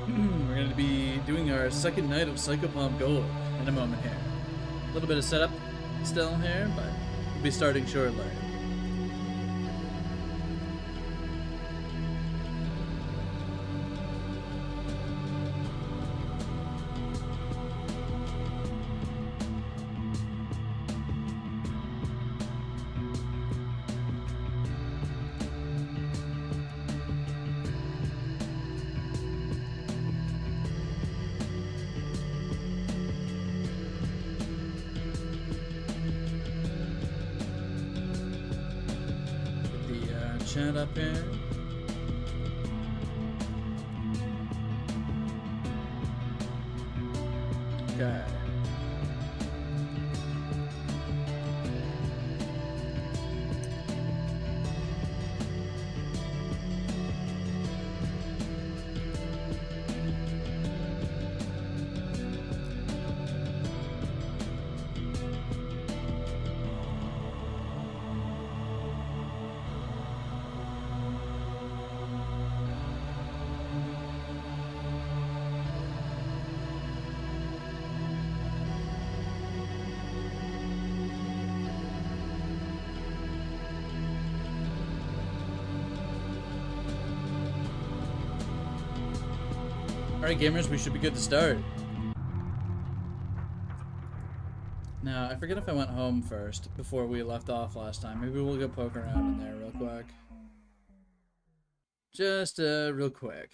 We're going to be doing our second night of Psychopomp Gold in a moment here. A little bit of setup still here, but we'll be starting shortly. Chat up here. Okay. Alright gamers, we should be good to start. Now, I forget if I went home first before we left off last time. Maybe we'll go poke around in there real quick. Just real quick.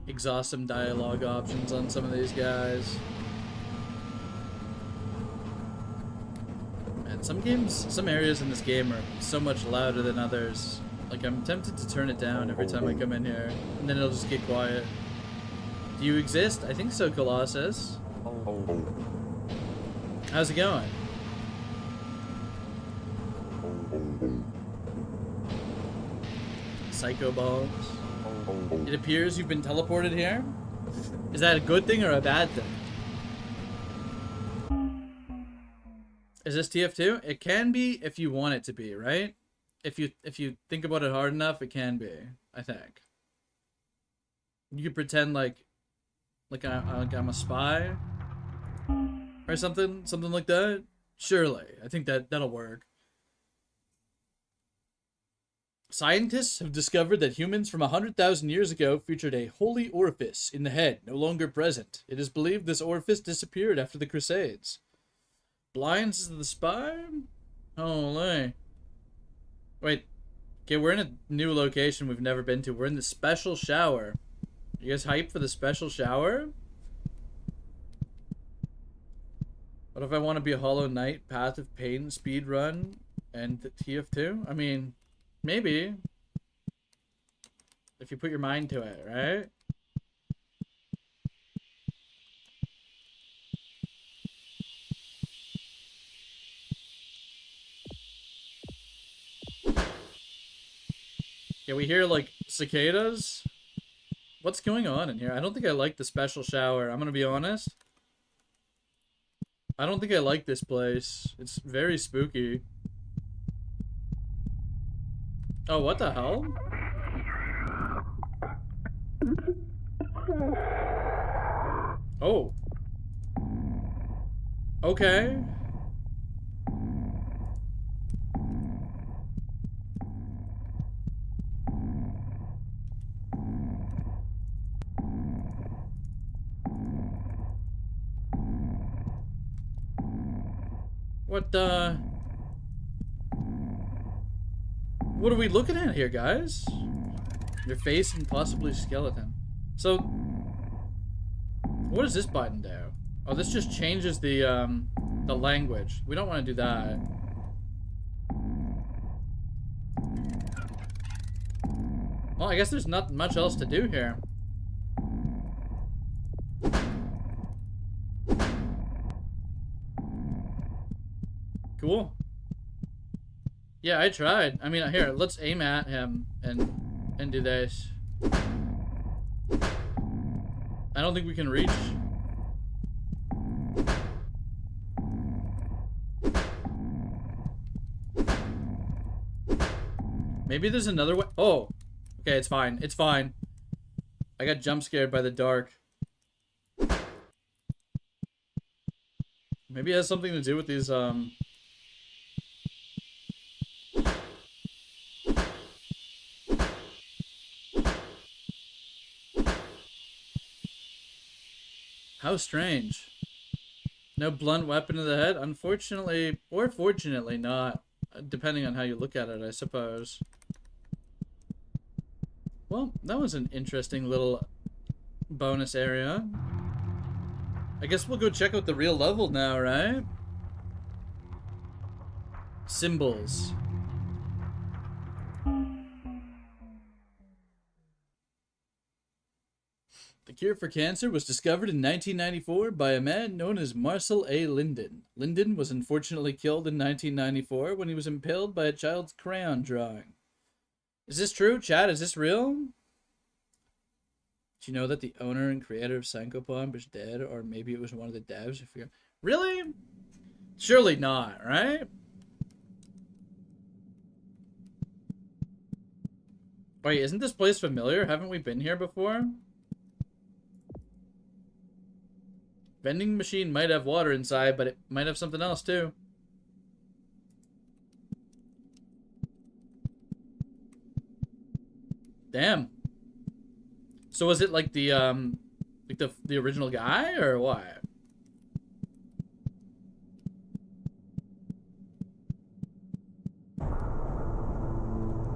Exhaust some dialogue options on some of these guys. Some games, some areas in this game are so much louder than others. Like, I'm tempted to turn it down every time I come in here, and then it'll just get quiet. Do you exist? I think so, Colossus. How's it going? Psychopomp. It appears you've been teleported here. Is that a good thing or a bad thing? Is this TF2? It can be if you want it to be, right? If you think about it hard enough, it can be, I think. You could pretend like I'm a spy or something like that. Surely, I think that'll work. Scientists have discovered that humans from 100,000 years ago featured a holy orifice in the head, no longer present. It is believed this orifice disappeared after the Crusades. Blinds the spy? Holy. Wait. Okay, we're in a new location we've never been to. We're in the special shower. You guys hyped for the special shower? What if I want to be a Hollow Knight, Path of Pain, speedrun, and the TF2? I mean, maybe. If you put your mind to it, right? Yeah, we hear like cicadas. What's going on in here? I don't think I like the special shower. I'm gonna be honest. I don't think I like this place. It's very spooky. Oh, what the hell? Oh. Okay. What are we looking at here, guys? Your face and possibly skeleton. So, what does this button do? Oh, this just changes the language. We don't want to do that. Well, I guess there's not much else to do here. Cool. Yeah, I tried. I mean, here, let's aim at him and do this. I don't think we can reach. Maybe there's another way. Oh. Okay, it's fine. It's fine. I got jump scared by the dark. Maybe it has something to do with these, How strange. No blunt weapon to the head? Unfortunately, or fortunately not. Depending on how you look at it, I suppose. Well, that was an interesting little bonus area. I guess we'll go check out the real level now, right? Symbols. The cure for cancer was discovered in 1994 by a man known as Marcel A. Linden. Linden was unfortunately killed in 1994 when he was impaled by a child's crayon drawing. Is this true, Chad? Is this real? Do you know that the owner and creator of Psychopomp is dead? Or maybe it was one of the devs? I forget. Really? Surely not, right? Wait, isn't this place familiar? Haven't we been here before? Vending machine might have water inside, but it might have something else too. Damn. So was it like the original guy or what?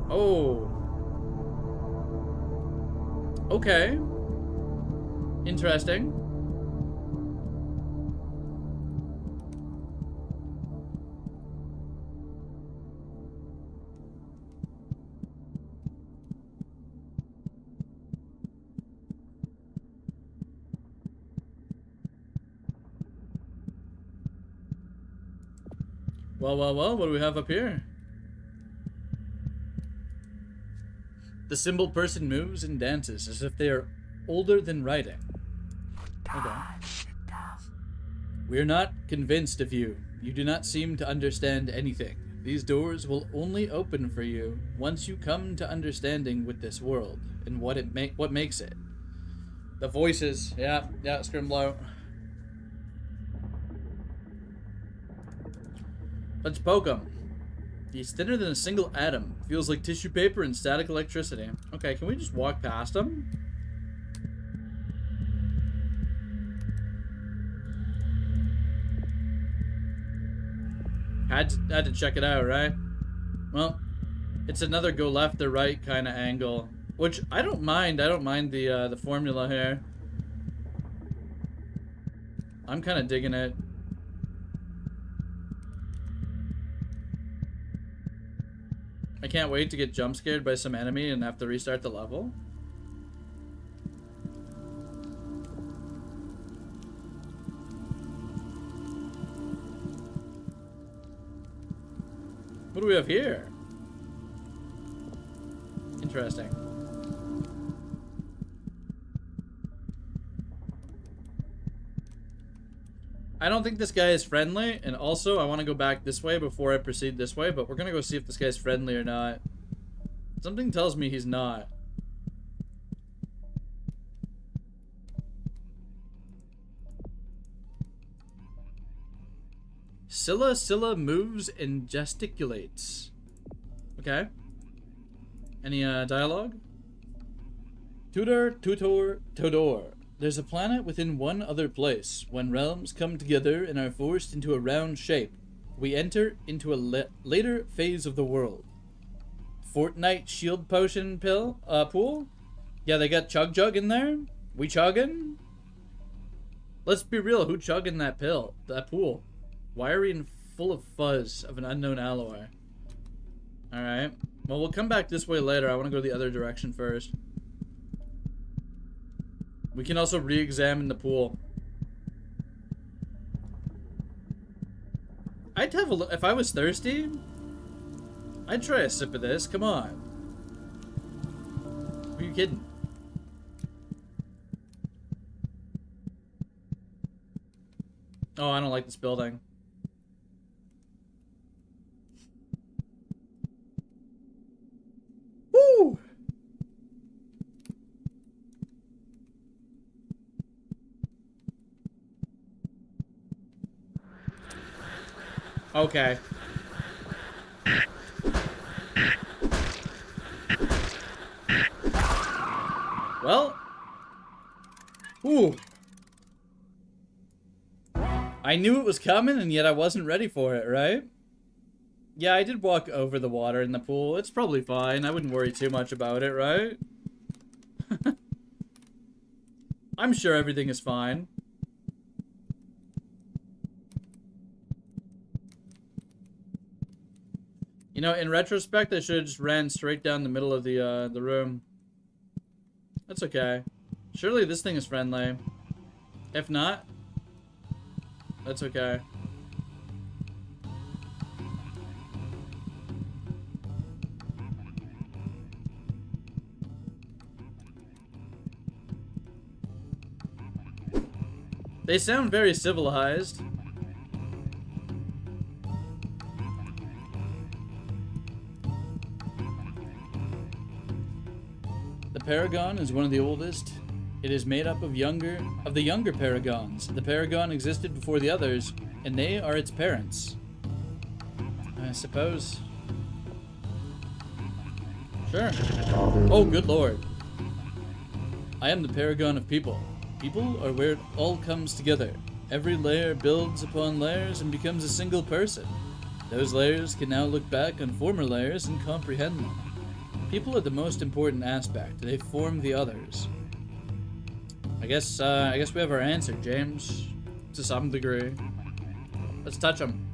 Oh. Okay. Interesting. Well, what do we have up here? The symbol person moves and dances as if they are older than writing. Okay. We're not convinced of you. You do not seem to understand anything. These doors will only open for you once you come to understanding with this world and what makes it. The voices, yeah, Scrimblow. Let's poke him. He's thinner than a single atom. Feels like tissue paper and static electricity. Okay, can we just walk past him? Had to check it out, right? Well, it's another go left or right kind of angle, which I don't mind. I don't mind the formula here. I'm kind of digging it. I can't wait to get jump scared by some enemy and have to restart the level. What do we have here? Interesting. I don't think this guy is friendly, and also I want to go back this way before I proceed this way, but we're gonna go see if this guy's friendly or not. Something tells me he's not. Scylla moves and gesticulates. Okay. Any dialogue? Tudor. There's a planet within one other place. When realms come together and are forced into a round shape, we enter into a later phase of the world. Fortnite shield potion pool? Yeah, they got Chug Jug in there? We chugging? Let's be real, who chugging that pool? Wiry and full of fuzz of an unknown alloy. Alright. Well, we'll come back this way later. I want to go the other direction first. We can also re-examine the pool. I'd have a look. If I was thirsty, I'd try a sip of this. Come on. Are you kidding? Oh, I don't like this building. Okay. Well. Ooh. I knew it was coming, and yet I wasn't ready for it, right? Yeah, I did walk over the water in the pool. It's probably fine. I wouldn't worry too much about it, right? I'm sure everything is fine. You know, in retrospect, I should have just ran straight down the middle of the room. That's okay. Surely this thing is friendly. If not, that's okay. They sound very civilized. The Paragon is one of the oldest. It is made up of the younger Paragons. The Paragon existed before the others, and they are its parents. I suppose. Sure. Oh, good lord. I am the Paragon of people. People are where it all comes together. Every layer builds upon layers and becomes a single person. Those layers can now look back on former layers and comprehend them. People are the most important aspect. They form the others. I guess we have our answer, James, to some degree. Let's touch them.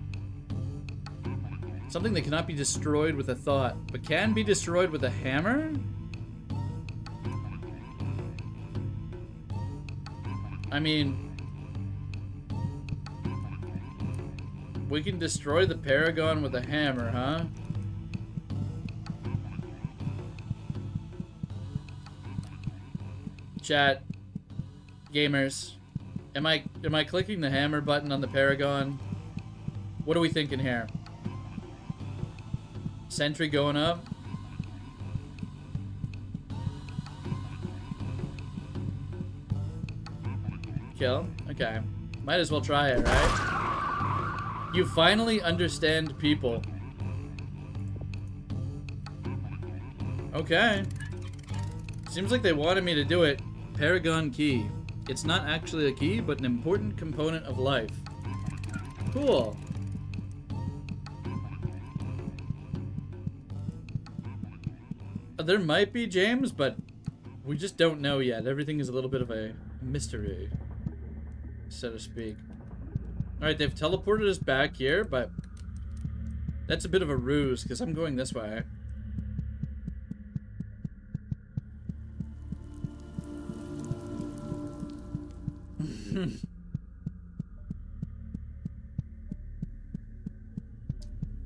Something that cannot be destroyed with a thought, but can be destroyed with a hammer? I mean, we can destroy the Paragon with a hammer, huh? Chat, gamers, am I clicking the hammer button on the Paragon? What are we thinking here? Sentry going up? Kill? Okay. Might as well try it, right? You finally understand people. Okay. Seems like they wanted me to do it. Paragon key. It's not actually a key, but an important component of life. Cool. There might be, James, but we just don't know yet. Everything is a little bit of a mystery, so to speak. Alright, they've teleported us back here, but that's a bit of a ruse, because I'm going this way.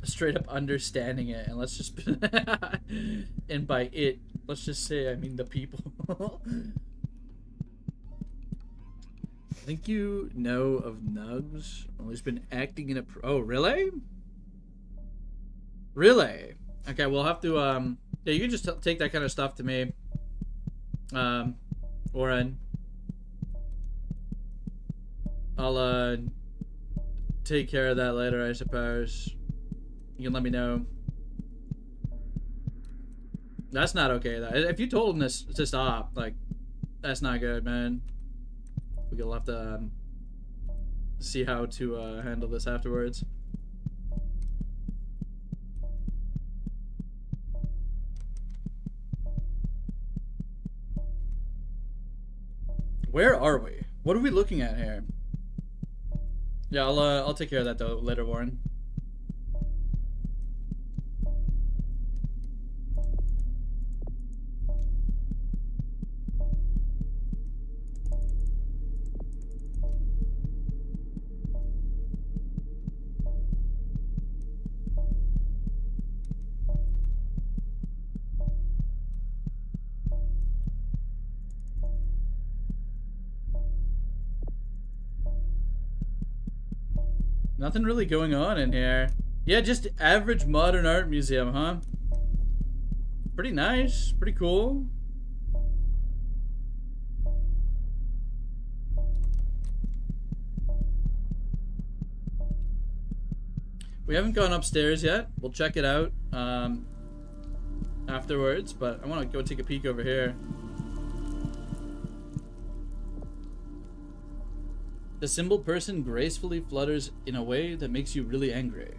Straight up understanding it, and let's just and by it, let's just say I mean the people. I think you know of Nugs. Well, he's been acting in a oh really? Really? Okay, we'll have to yeah, you can just take that kind of stuff to me. Oren. I'll take care of that later, I suppose. You can let me know. That's not okay, though. If you told him this to stop, like, that's not good, man. We'll have to see how to handle this afterwards. Where are we? What are we looking at here? Yeah, I'll take care of that though later, Warren. Nothing really going on in here. Yeah, just average modern art museum, huh? Pretty nice, pretty cool. We haven't gone upstairs yet. We'll check it out afterwards, but I want to go take a peek over here. The symbol person gracefully flutters in a way that makes you really angry.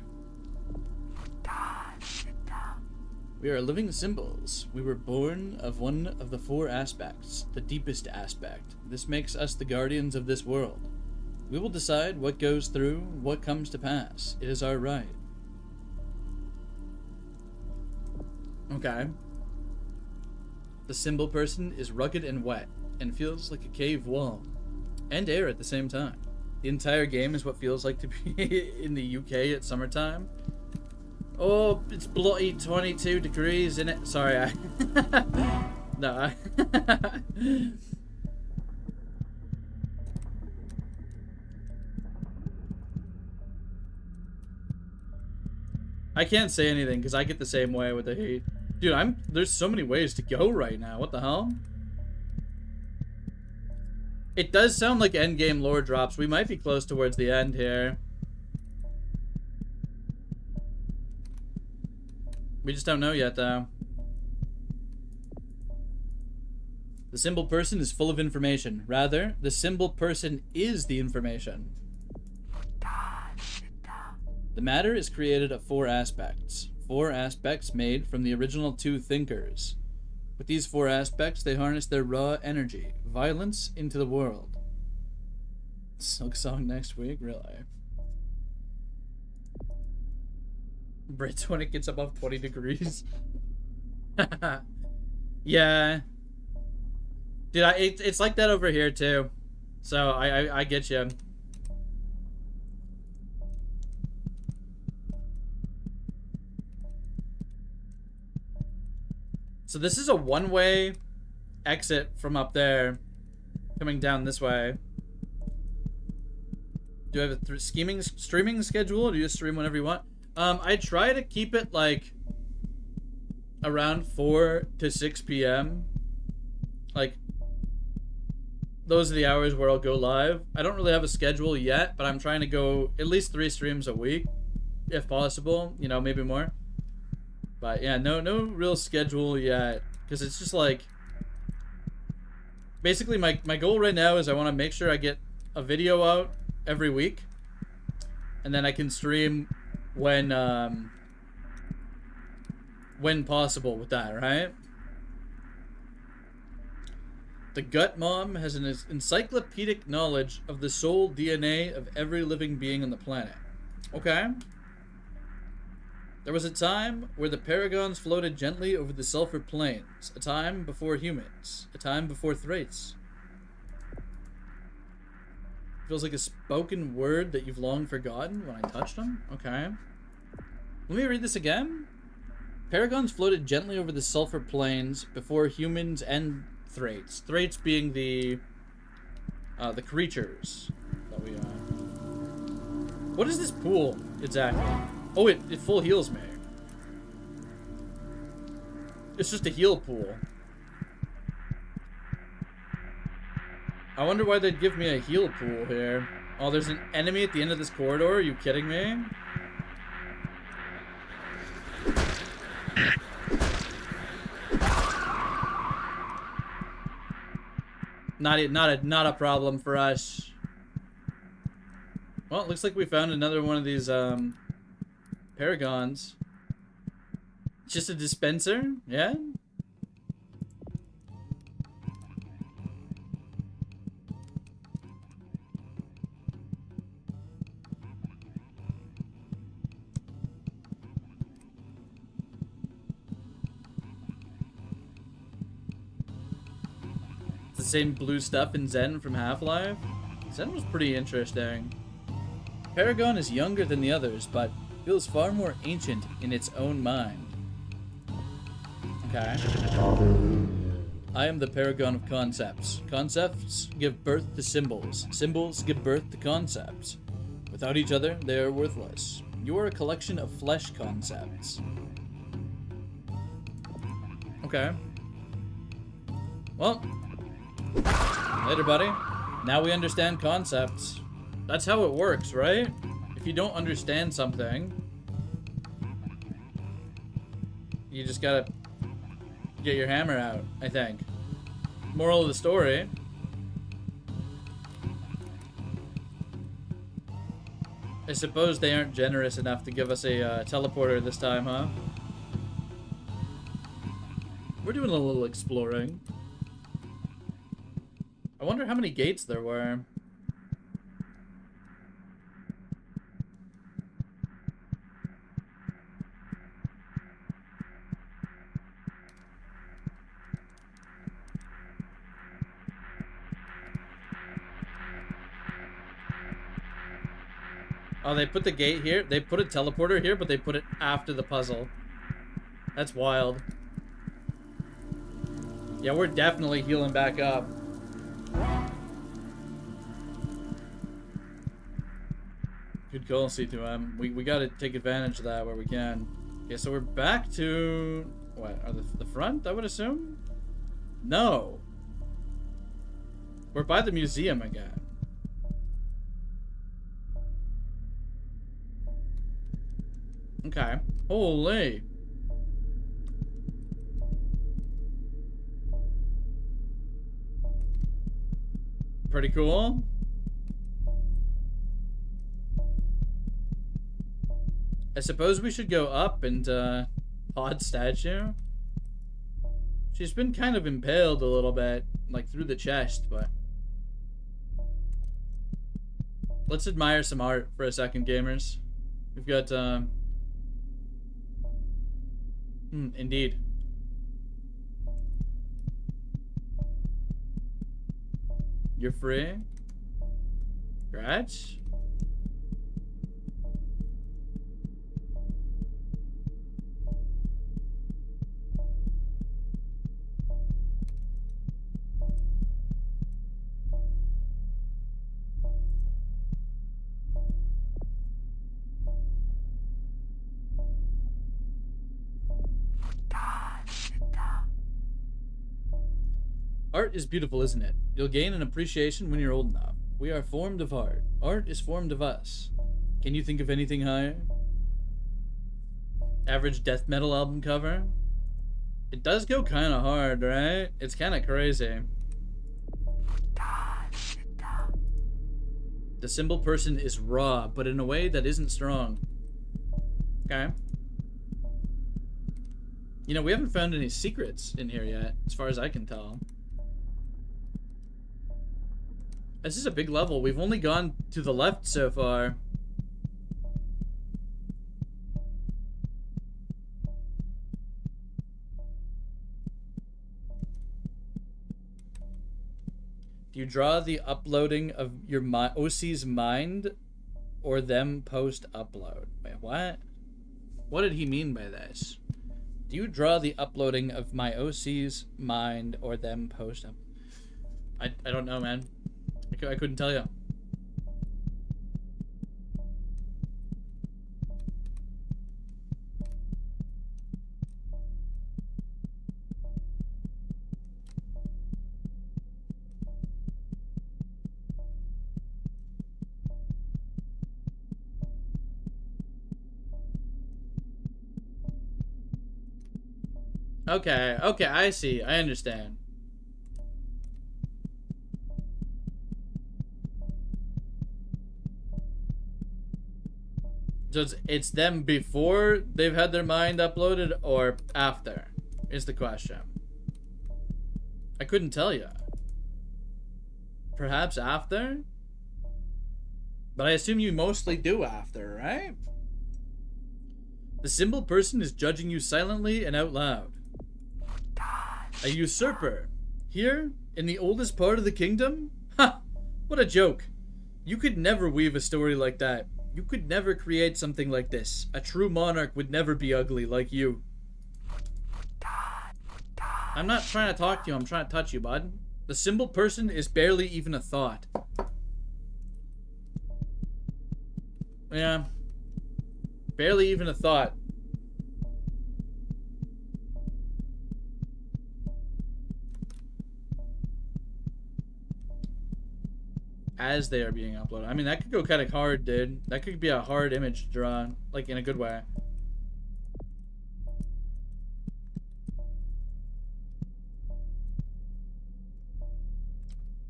We are living symbols. We were born of one of the four aspects, the deepest aspect. This makes us the guardians of this world. We will decide what goes through, what comes to pass. It is our right. Okay. The symbol person is rugged and wet, and feels like a cave wall. And air at the same time. The entire game is what feels like to be in the UK at summertime. Oh, it's bloody 22 degrees in it. Sorry, no, I can't say anything because I get the same way with the heat. Dude, there's so many ways to go right now. What the hell? It does sound like endgame lore drops. We might be close towards the end here. We just don't know yet, though. The symbol person is full of information. Rather, the symbol person is the information. The matter is created of four aspects. Four aspects made from the original two thinkers. With these four aspects, they harness their raw energy, violence, into the world. Silk song next week? Really? Brits when it gets above 20 degrees. Yeah. Dude, it's like that over here too. So I get you. So this is a one-way exit from up there, coming down this way. Do you have a streaming schedule, or do you just stream whenever you want? I try to keep it like around 4 to 6 p.m. Like, those are the hours where I'll go live. I don't really have a schedule yet, but I'm trying to go at least 3 streams a week, if possible. You know, maybe more. But yeah, no real schedule yet, because it's just like, basically my goal right now is I want to make sure I get a video out every week, and then I can stream when possible with that, right? The Gut Mom has an encyclopedic knowledge of the soul DNA of every living being on the planet. Okay. There was a time where the paragons floated gently over the sulfur plains, a time before humans, a time before Thraits. Feels like a spoken word that you've long forgotten when I touched them. Okay. Let me read this again. Paragons floated gently over the sulfur plains before humans and Thraits. Thraits being the creatures that we What is this pool exactly? Oh, it full heals me. It's just a heal pool. I wonder why they'd give me a heal pool here. Oh, there's an enemy at the end of this corridor? Are you kidding me? Not a problem for us. Well, it looks like we found another one of these paragons. Just a dispenser, yeah? It's the same blue stuff in Zen from Half-Life. Zen was pretty interesting. Paragon is younger than the others, but feels far more ancient in its own mind. Okay. I am the paragon of concepts. Concepts give birth to symbols. Symbols give birth to concepts. Without each other, they are worthless. You are a collection of flesh concepts. Okay. Well, later, buddy. Now we understand concepts. That's how it works, right? If you don't understand something, You just gotta get your hammer out, I think. Moral of the story. I suppose they aren't generous enough to give us a teleporter this time, huh? We're doing a little exploring. I wonder how many gates there were. Oh, they put the gate here? They put a teleporter here, but they put it after the puzzle. That's wild. Yeah, we're definitely healing back up. Good call, C2M. We gotta take advantage of that where we can. Okay, so we're back to... What, are the front, I would assume? No. We're by the museum again. Okay. Holy. Pretty cool. I suppose we should go up and, Pod statue. She's been kind of impaled a little bit, like through the chest, but... Let's admire some art for a second, gamers. We've got, indeed. You're free? Scratch? Art is beautiful, isn't it? You'll gain an appreciation when you're old enough. We are formed of art. Art is formed of us. Can you think of anything higher? Average death metal album cover? It does go kind of hard, right? It's kind of crazy. The symbol person is raw, but in a way that isn't strong. Okay. You know, we haven't found any secrets in here yet, as far as I can tell. This is a big level. We've only gone to the left so far. Do you draw the uploading of your OC's mind or them post-upload? Wait, what? What did he mean by this? Do you draw the uploading of my OC's mind or them post-upload? I don't know, man. I couldn't tell you. Okay, I see. I understand. So it's them before they've had their mind uploaded or after is the question. I couldn't tell you. Perhaps after? But I assume you mostly do after, right? The symbol person is judging you silently and out loud. A usurper. Here, in the oldest part of the kingdom? Ha! What a joke. You could never weave a story like that. You could never create something like this. A true monarch would never be ugly like you. I'm not trying to talk to you, I'm trying to touch you, bud. The symbol person is barely even a thought. Yeah. Barely even a thought. As they are being uploaded. I mean, that could go kind of hard, dude. That could be a hard image to draw, like in a good way.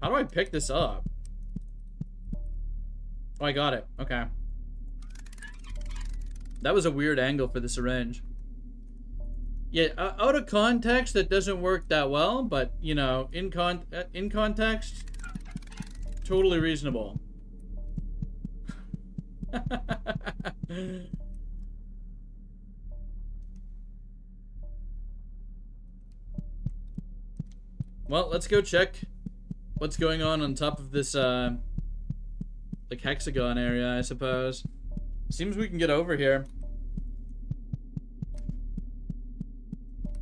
How do I pick this up? Oh, I got it. Okay. That was a weird angle for the syringe. Yeah, out of context, that doesn't work that well, but, you know, in context, totally reasonable. Well, let's go check what's going on top of this, like, hexagon area, I suppose. Seems we can get over here.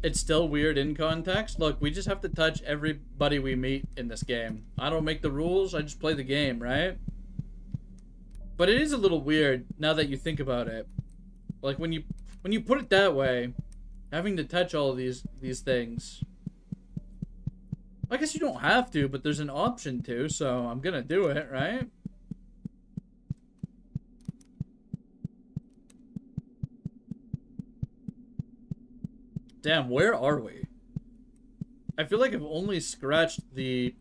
It's still weird in context. Look, we just have to touch everybody we meet in this game. I don't make the rules, I just play the game, right? But it is a little weird now that you think about it. Like when you put it that way, having to touch all of these things. I guess you don't have to, but there's an option to, so I'm gonna do it, right? Damn, where are we? I feel like I've only scratched the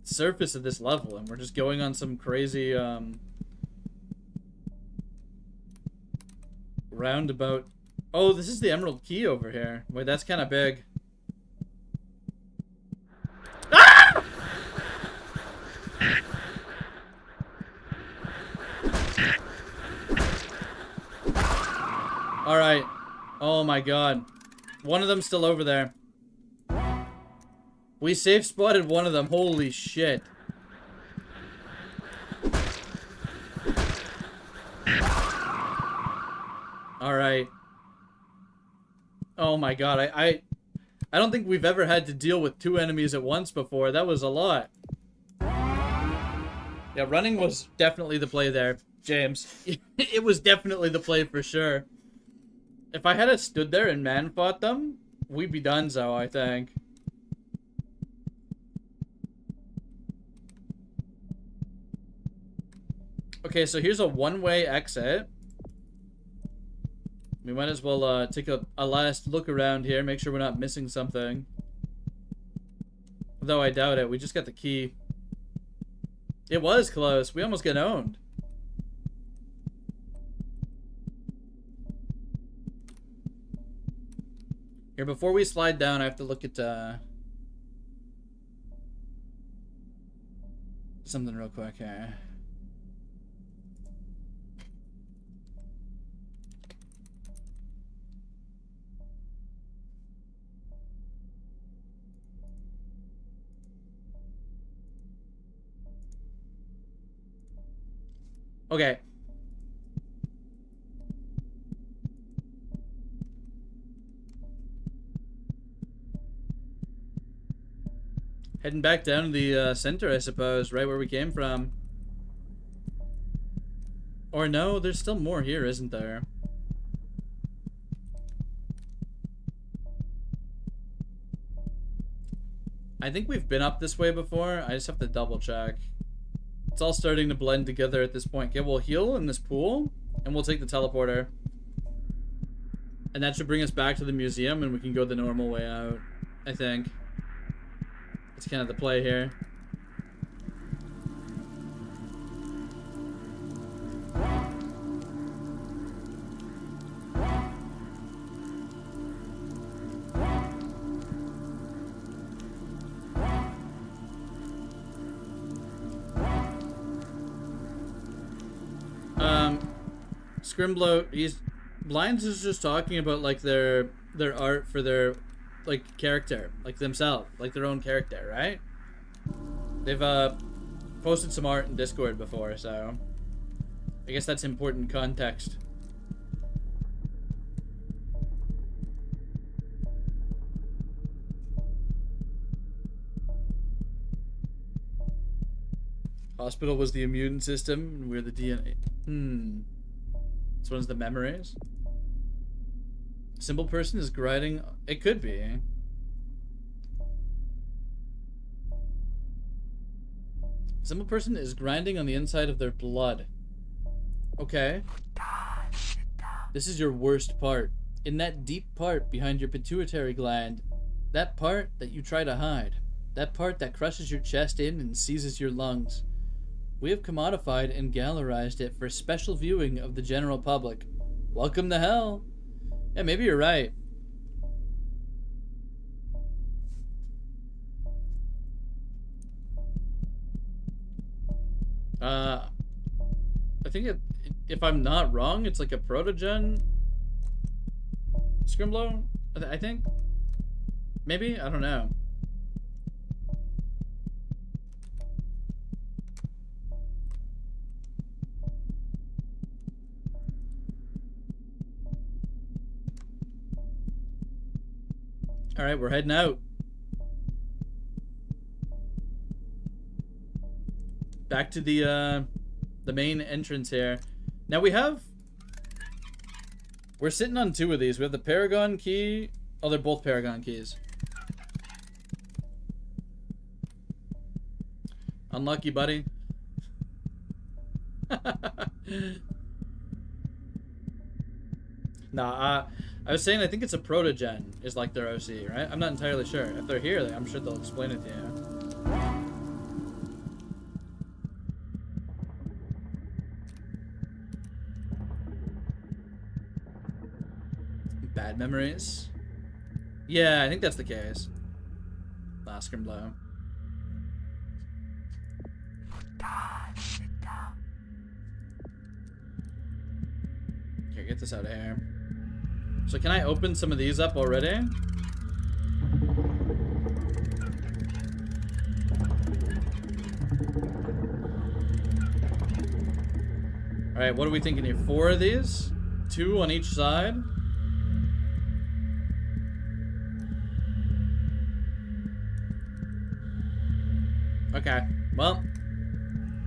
surface of this level, and we're just going on some crazy, roundabout. Oh, this is the Emerald Key over here. Wait, that's kind of big. Ah! All right. Oh my god. One of them's still over there. We safe spotted one of them. Holy shit. Alright. Oh my god. I don't think we've ever had to deal with two enemies at once before. That was a lot. Yeah, running was definitely the play there, James. It was definitely the play for sure. If I had stood there and man fought them, we'd be donezo, I think. Okay, so here's a one-way exit. We might as well take a last look around here, make sure we're not missing something. Though I doubt it, we just got the key. It was close, we almost got owned. Here, before we slide down, I have to look at something real quick here. Okay. Heading back down to the center, I suppose, right where we came from. Or no, there's still more here, isn't there? I think we've been up this way before. I just have to double check. It's all starting to blend together at this point. Okay, we'll heal in this pool, and we'll take the teleporter. And that should bring us back to the museum, and we can go the normal way out, I think. That's kind of the play here. Scrimblow, Blinds is just talking about like their art for their like character, like themselves, like their own character, right? They've posted some art in Discord before, so I guess that's important context. Hospital was the immune system, and we're the DNA. This one's the memories. Simple person is grinding. It could be. Simple person is grinding on the inside of their blood. Okay. This is your worst part. In that deep part behind your pituitary gland. That part that you try to hide. That part that crushes your chest in and seizes your lungs. We have commodified and gallerized it for special viewing of the general public. Welcome to hell. Yeah, maybe you're right. I think if I'm not wrong, it's like a protogen Scrimblow, I think. Maybe? I don't know. Alright, we're heading out. Back to the main entrance here. Now we're sitting on two of these. We have the Paragon key. Oh, they're both Paragon keys. Unlucky, buddy. Nah, I was saying I think it's a protogen is like their OC, right? I'm not entirely sure. If they're here, I'm sure they'll explain it to you. Bad memories? Yeah, I think that's the case. Last Blow. Here, get this out of here. So can I open some of these up already? Alright, what are we thinking here? 4 of these? 2 on each side? Okay, well,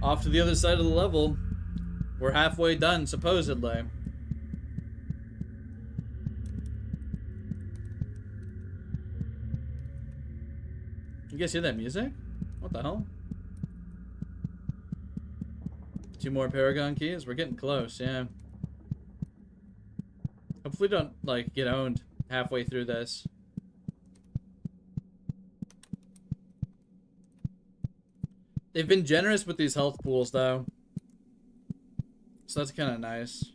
off to the other side of the level. We're halfway done, supposedly. You guys hear that music? What the hell? 2 more Paragon keys? We're getting close, yeah. Hopefully don't, like, get owned halfway through this. They've been generous with these health pools, though. So that's kind of nice.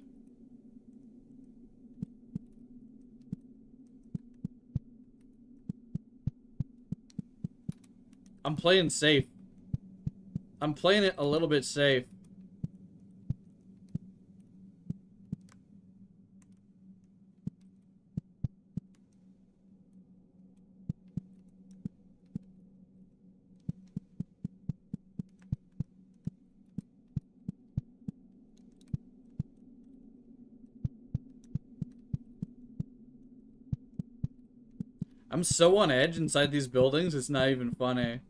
I'm playing safe. I'm playing it a little bit safe. I'm so on edge inside these buildings, it's not even funny.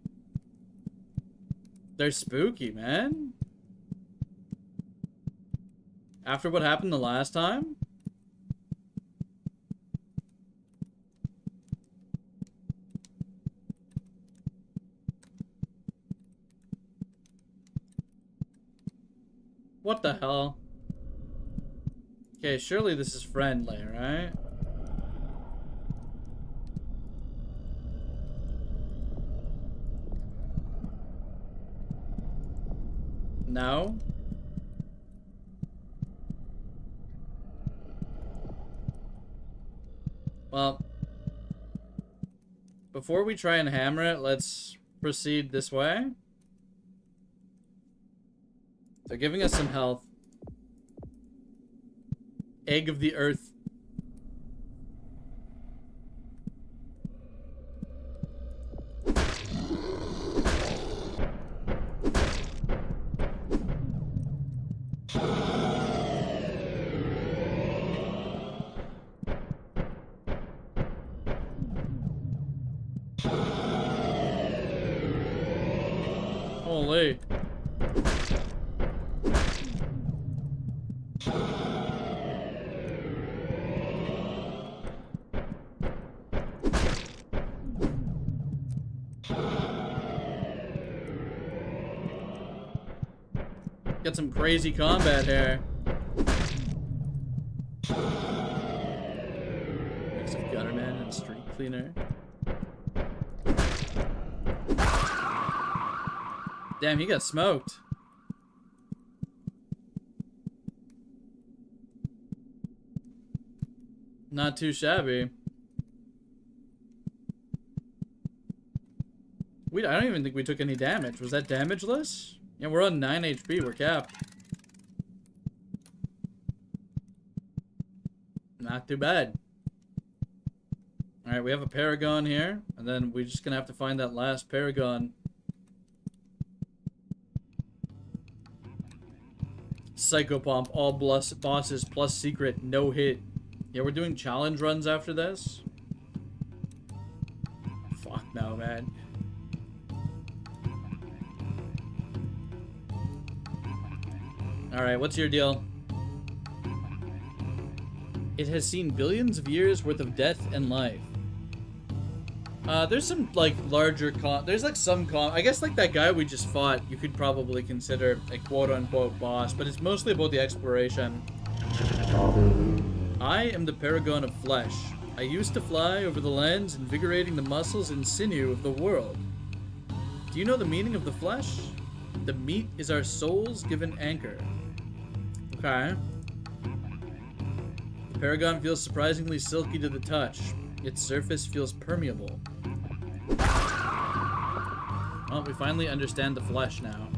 They're spooky, man. After what happened the last time? What the hell? Okay, surely this is friendly, right? No? Well, before we try and hammer it, let's proceed this way. They're giving us some health. Egg of the earth. Holy. Got some crazy combat here. Mix of Gutterman and Street Cleaner. Damn, he got smoked. Not too shabby. I don't even think we took any damage. Was that damageless? Yeah, we're on 9 HP. We're capped. Not too bad. Alright, we have a Paragon here. And then we're just gonna have to find that last Paragon. Psychopomp, all bosses plus secret, no hit. Yeah, we're doing challenge runs after this. Fuck no, man. Alright, what's your deal? It has seen billions of years worth of death and life. There's some, like, larger there's, like, some I guess, like, that guy we just fought, you could probably consider a quote-unquote boss, but it's mostly about the exploration. I am the Paragon of Flesh. I used to fly over the lands, invigorating the muscles and sinew of the world. Do you know the meaning of the flesh? The meat is our soul's given anchor. Okay. The Paragon feels surprisingly silky to the touch. Its surface feels permeable. Well, we finally understand the flesh now.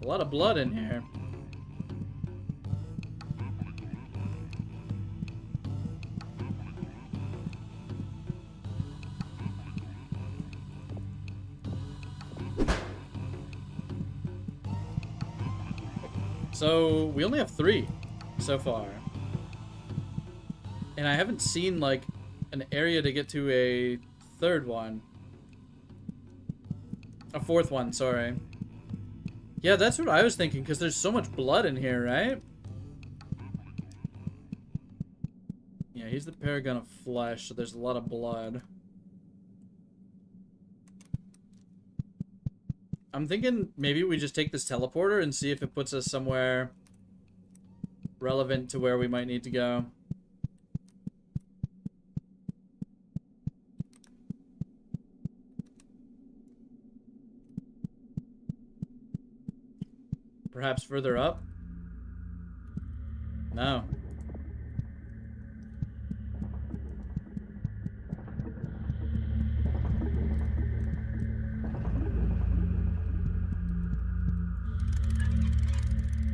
A lot of blood in here. So, we only have 3 so far. And I haven't seen, like, an area to get to a 3rd one. A 4th one, sorry. Yeah, that's what I was thinking, because there's so much blood in here, right? Yeah, he's the Paragon of Flesh, so there's a lot of blood. I'm thinking maybe we just take this teleporter and see if it puts us somewhere relevant to where we might need to go. Perhaps further up? No.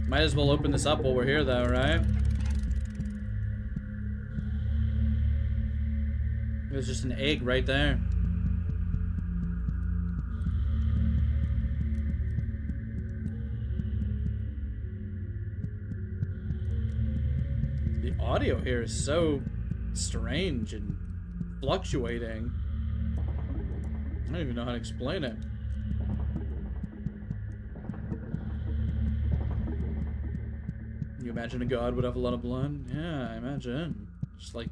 Might as well open this up while we're here, though, right? There's just an egg right there. The audio here is so strange and fluctuating. I don't even know how to explain it. You imagine a god would have a lot of blood? Yeah, I imagine. Just like...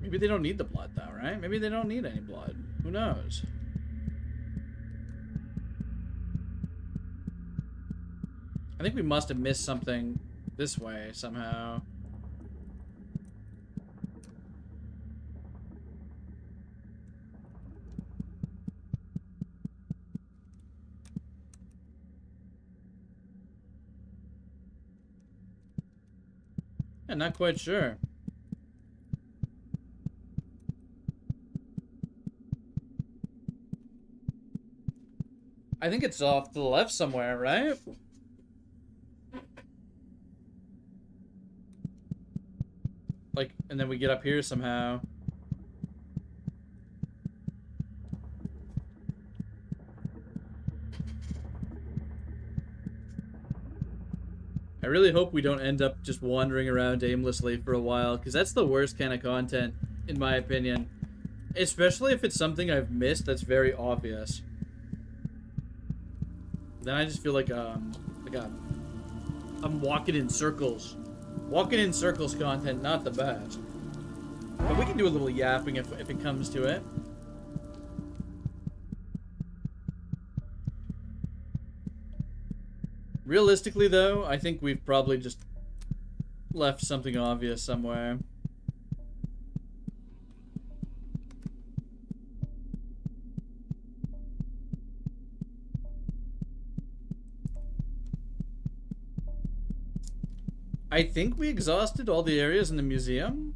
Maybe they don't need the blood though, right? Maybe they don't need any blood. Who knows? I think we must have missed something this way somehow. Yeah, not quite sure. I think it's off to the left somewhere, right? Like, and then we get up here somehow. I really hope we don't end up just wandering around aimlessly for a while, because that's the worst kind of content, in my opinion. Especially if it's something I've missed that's very obvious. Then I just feel like I'm walking in circles. Walking in circles content, not the best. But we can do a little yapping if it comes to it. Realistically, though, I think we've probably just left something obvious somewhere. I think we exhausted all the areas in the museum.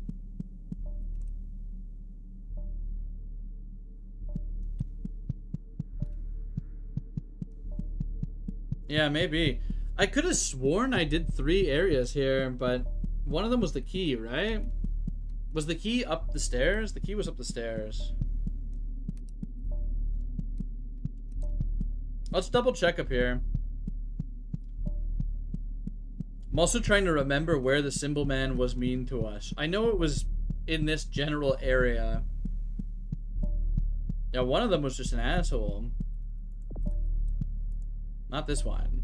Yeah, maybe. I could have sworn I did 3 areas here, but one of them was the key, right? Was the key up the stairs? The key was up the stairs. Let's double check up here. I'm also trying to remember where the Symbol Man was mean to us. I know it was in this general area. Yeah, one of them was just an asshole. Not this one.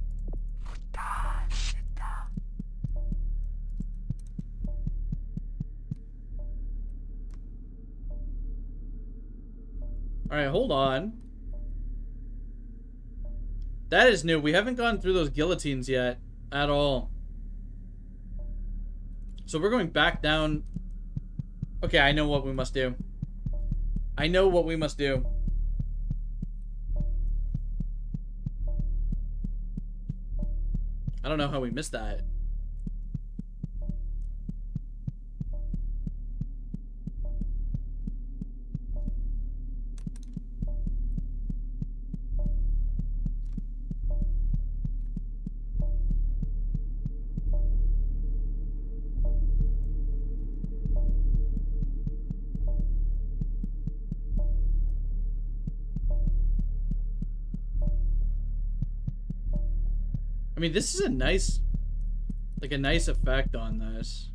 Alright, hold on. That is new. We haven't gone through those guillotines yet. At all. So we're going back down. Okay, I know what we must do. I know what we must do. I don't know how we missed that. I mean, this is a nice, like a nice effect on this.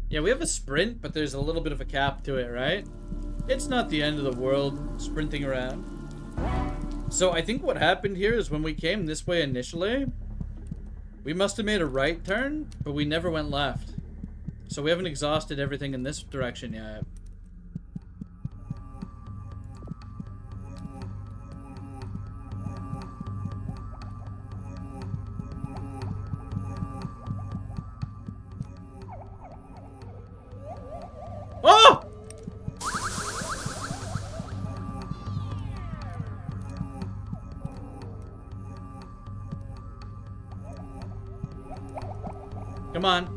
Yeah, we have a sprint, but there's a little bit of a cap to it, right? It's not the end of the world sprinting around. So I think what happened here is when we came this way initially, we must have made a right turn, but we never went left. So we haven't exhausted everything in this direction yet. Oh! Come on.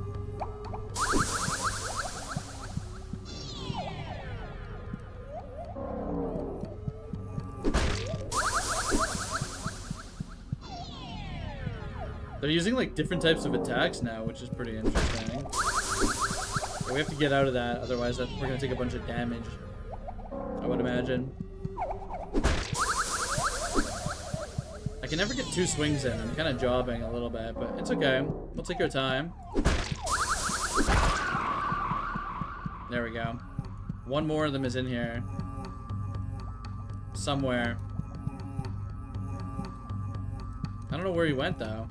They're using like different types of attacks now, which is pretty interesting. Yeah, we have to get out of that, otherwise we're gonna take a bunch of damage, I would imagine. I can never get 2 swings in. I'm kind of jobbing a little bit, but it's okay. We'll take our time. There we go. One more of them is in here. Somewhere. I don't know where he went, though.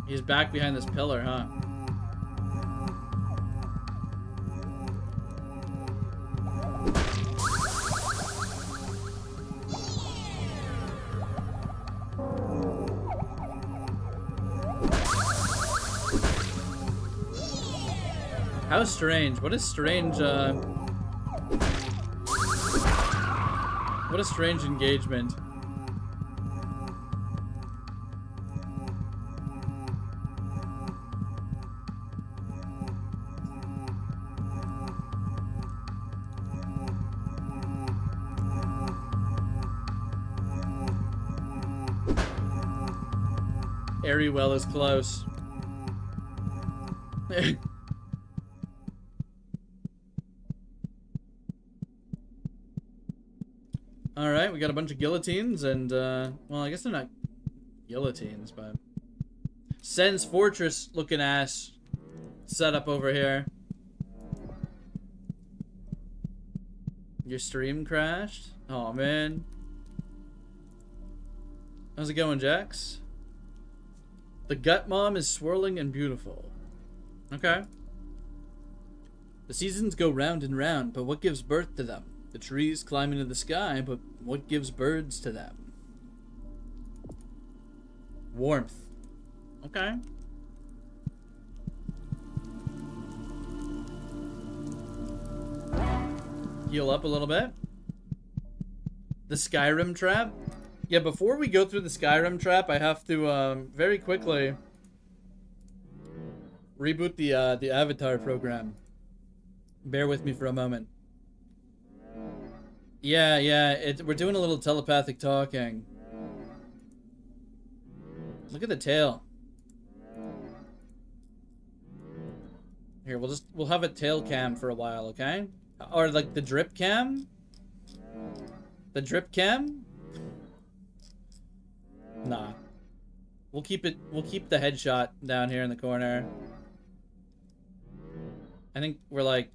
He's back behind this pillar, huh? How strange. What a strange, what a strange engagement. Ariwell is close. Alright, we got a bunch of guillotines and, well, I guess they're not guillotines, but... Sen's Fortress looking ass setup over here. Your stream crashed? Oh man. How's it going, Jax? The gut mom is swirling and beautiful. Okay. The seasons go round and round, but what gives birth to them? The trees climb into the sky, but what gives birds to them? Warmth. Okay. Heal up a little bit. The Skyrim trap. Yeah, before we go through the Skyrim trap, I have to very quickly reboot the Avatar program. Bear with me for a moment. Yeah, we're doing a little telepathic talking. Look at the tail. Here, we'll have a tail cam for a while, okay? Or like the drip cam? The drip cam? Nah. We'll keep the headshot down here in the corner. I think we're like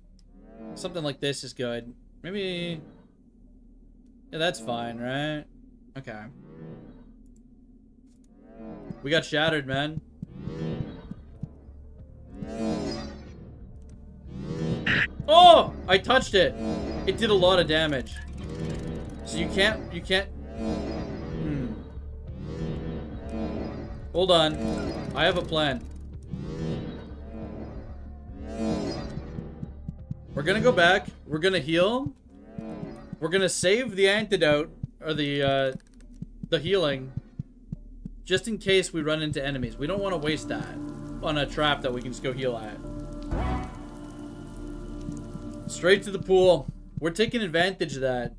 something like this is good. Maybe yeah, that's fine, right? Okay. We got shattered, man. Oh! I touched it. It did a lot of damage. So you can't. Hold on. I have a plan. We're gonna go back. We're gonna heal. We're gonna save the antidote or the healing, just in case we run into enemies. We don't want to waste that on a trap that we can just go heal at. Straight to the pool. We're taking advantage of that.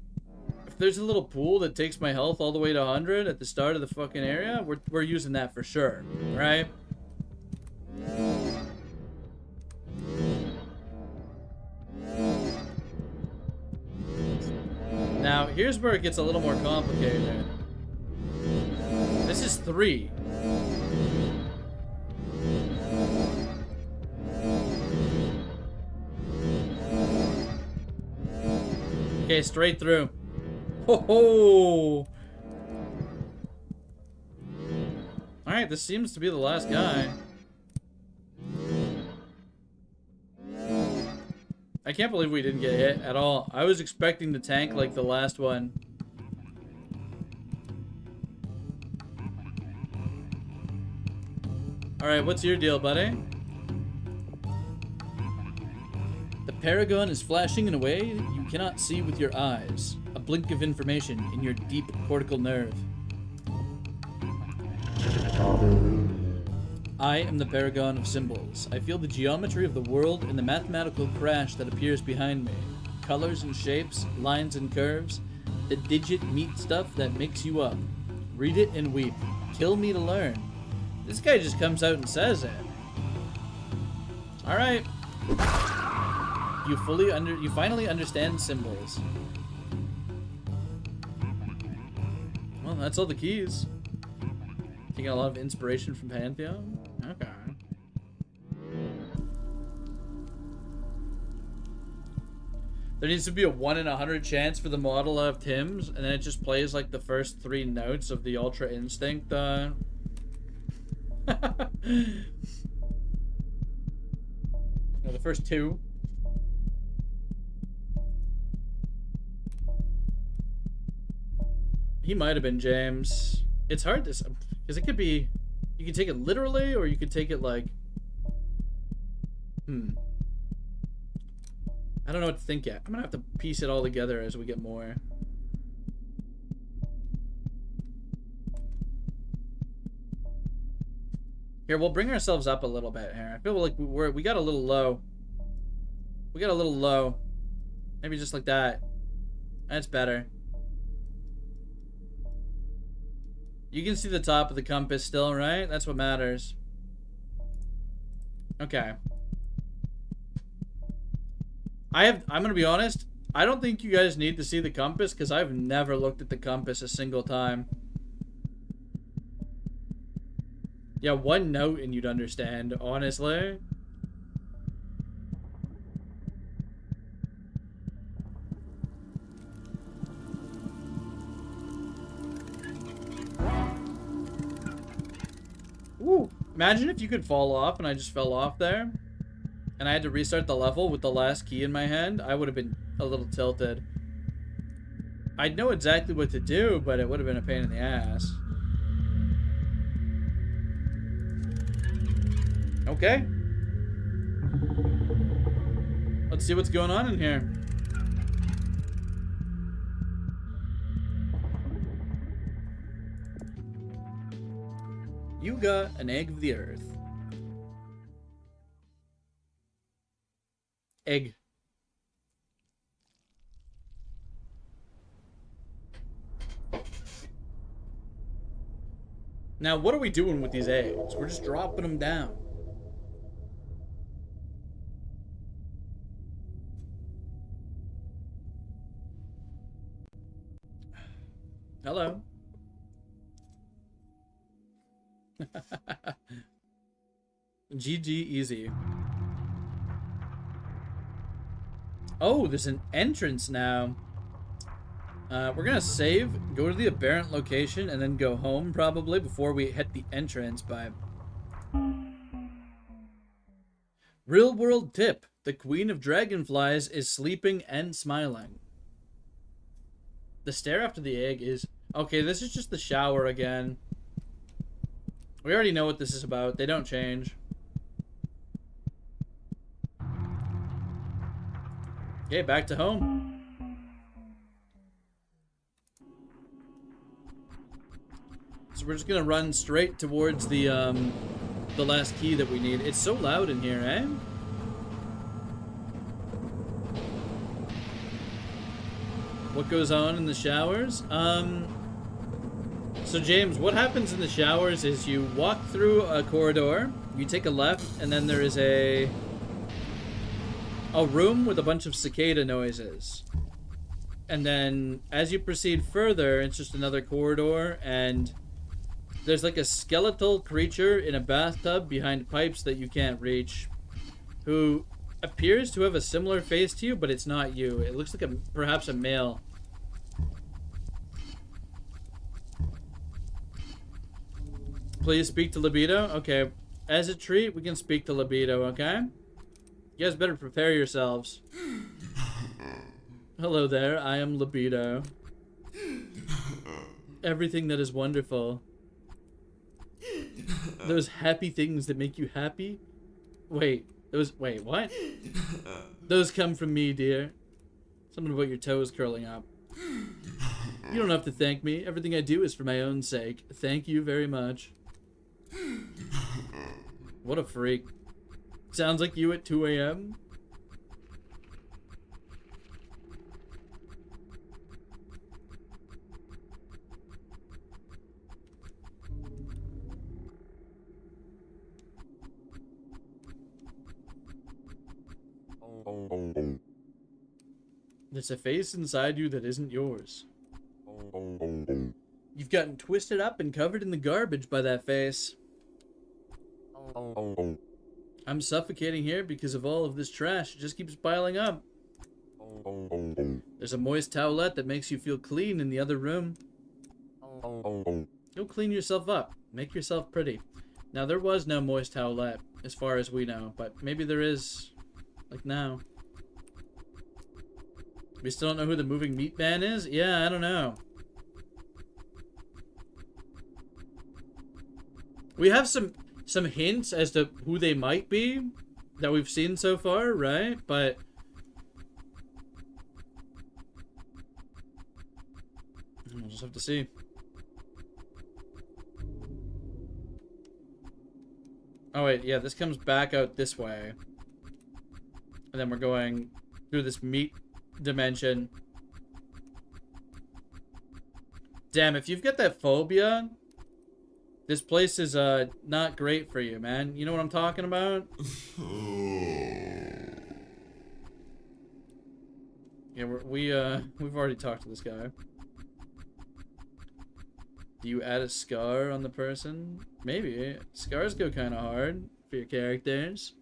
If there's a little pool that takes my health all the way to 100 at the start of the fucking area, we're using that for sure, right? Now, here's where it gets a little more complicated. This is 3. Okay, straight through. Ho ho! Alright, this seems to be the last guy. I can't believe we didn't get hit at all. I was expecting the tank like the last one. Alright, what's your deal, buddy? The Paragon is flashing in a way you cannot see with your eyes. A blink of information in your deep cortical nerve. I am the Paragon of Symbols. I feel the geometry of the world and the mathematical crash that appears behind me. Colors and shapes, lines and curves. The digit meat stuff that makes you up. Read it and weep. Kill me to learn. This guy just comes out and says it. Alright. You finally understand symbols. Well, that's all the keys. Taking a lot of inspiration from Pantheon? Okay. There needs to be a 1 in 100 chance for the model to have Tim's, and then it just plays like the first 3 notes of the Ultra Instinct. No, the first 2. He might have been James. It's hard to, because it could be, you can take it literally, or you could take it like, I don't know what to think yet. I'm gonna have to piece it all together as we get more. Here, we'll bring ourselves up a little bit here. I feel like we got a little low. We got a little low. Maybe just like that. That's better. You can see the top of the compass still, right? That's what matters. Okay. I'm gonna be honest, I don't think you guys need to see the compass because I've never looked at the compass a single time. Yeah, 1 note and you'd understand, honestly. Woo! Imagine if you could fall off and I just fell off there. and I had to restart the level with the last key in my hand, I would have been a little tilted. I'd know exactly what to do, but it would have been a pain in the ass. Okay. Let's see what's going on in here. You got an egg of the earth. Egg. Now, what are we doing with these eggs? We're just dropping them down. Hello. GG easy. Oh, there's an entrance now. We're gonna save, go to the aberrant location, and then go home probably before we hit the entrance. But real world tip: the queen of dragonflies is sleeping and smiling. The stare after the egg is okay. This is just the shower again. We already know what this is about. They don't change. Okay, back to home. So we're just gonna run straight towards the last key that we need. It's so loud in here, eh? What goes on in the showers? So James, what happens in the showers is you walk through a corridor, you take a left, and then there is a room with a bunch of cicada noises. And then as you proceed further, it's just another corridor, and there's like a skeletal creature in a bathtub behind pipes that you can't reach, who appears to have a similar face to you, but it's not you. It looks like perhaps a male. Please speak to libido. Okay, as a treat, we can speak to libido. Okay, you guys better prepare yourselves. Hello there, I am libido. Everything that is wonderful. Those happy things that make you happy. Wait, what? Those come from me, dear. Something about your toes curling up. You don't have to thank me. Everything I do is for my own sake. Thank you very much. What a freak. Sounds like you at 2 a.m. There's a face inside you that isn't yours. You've gotten twisted up and covered in the garbage by that face. I'm suffocating here because of all of this trash. It just keeps piling up. There's a moist towelette that makes you feel clean in the other room. Go clean yourself up. Make yourself pretty. Now, there was no moist towelette, as far as we know, but maybe there is, like now. We still don't know who the moving meat man is? Yeah, I don't know. We have some hints as to who they might be that we've seen so far, right? But we'll just have to see. Oh wait, yeah, this comes back out this way. And then we're going through this meat dimension. Damn, if you've got that phobia, this place is not great for you, man. You know what I'm talking about? Yeah, we've already talked to this guy. Do you add a scar on the person? Maybe. Scars go kind of hard for your characters.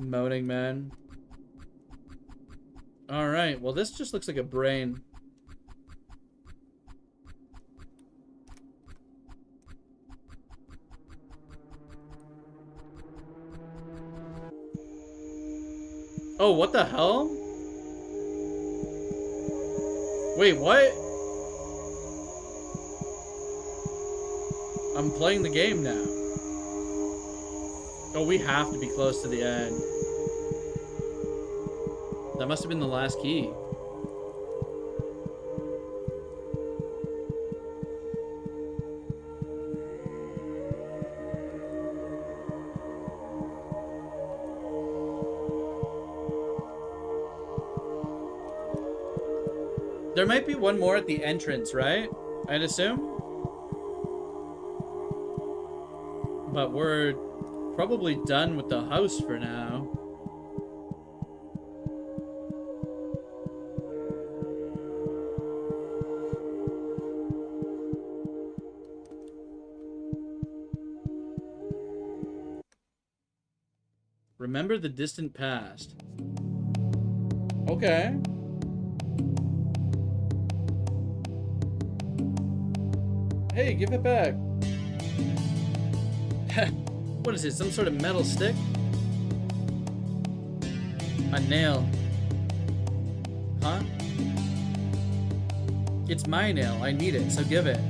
Moaning man. Alright, well this just looks like a brain. Oh, what the hell? Wait, what? I'm playing the game now. Oh, we have to be close to the end. That must have been the last key. There might be one more at the entrance, right? I'd assume. But we're probably done with the house for now. Remember the distant past. Okay. Hey, give it back. What is it, some sort of metal stick? A nail. Huh? It's my nail, I need it, so give it.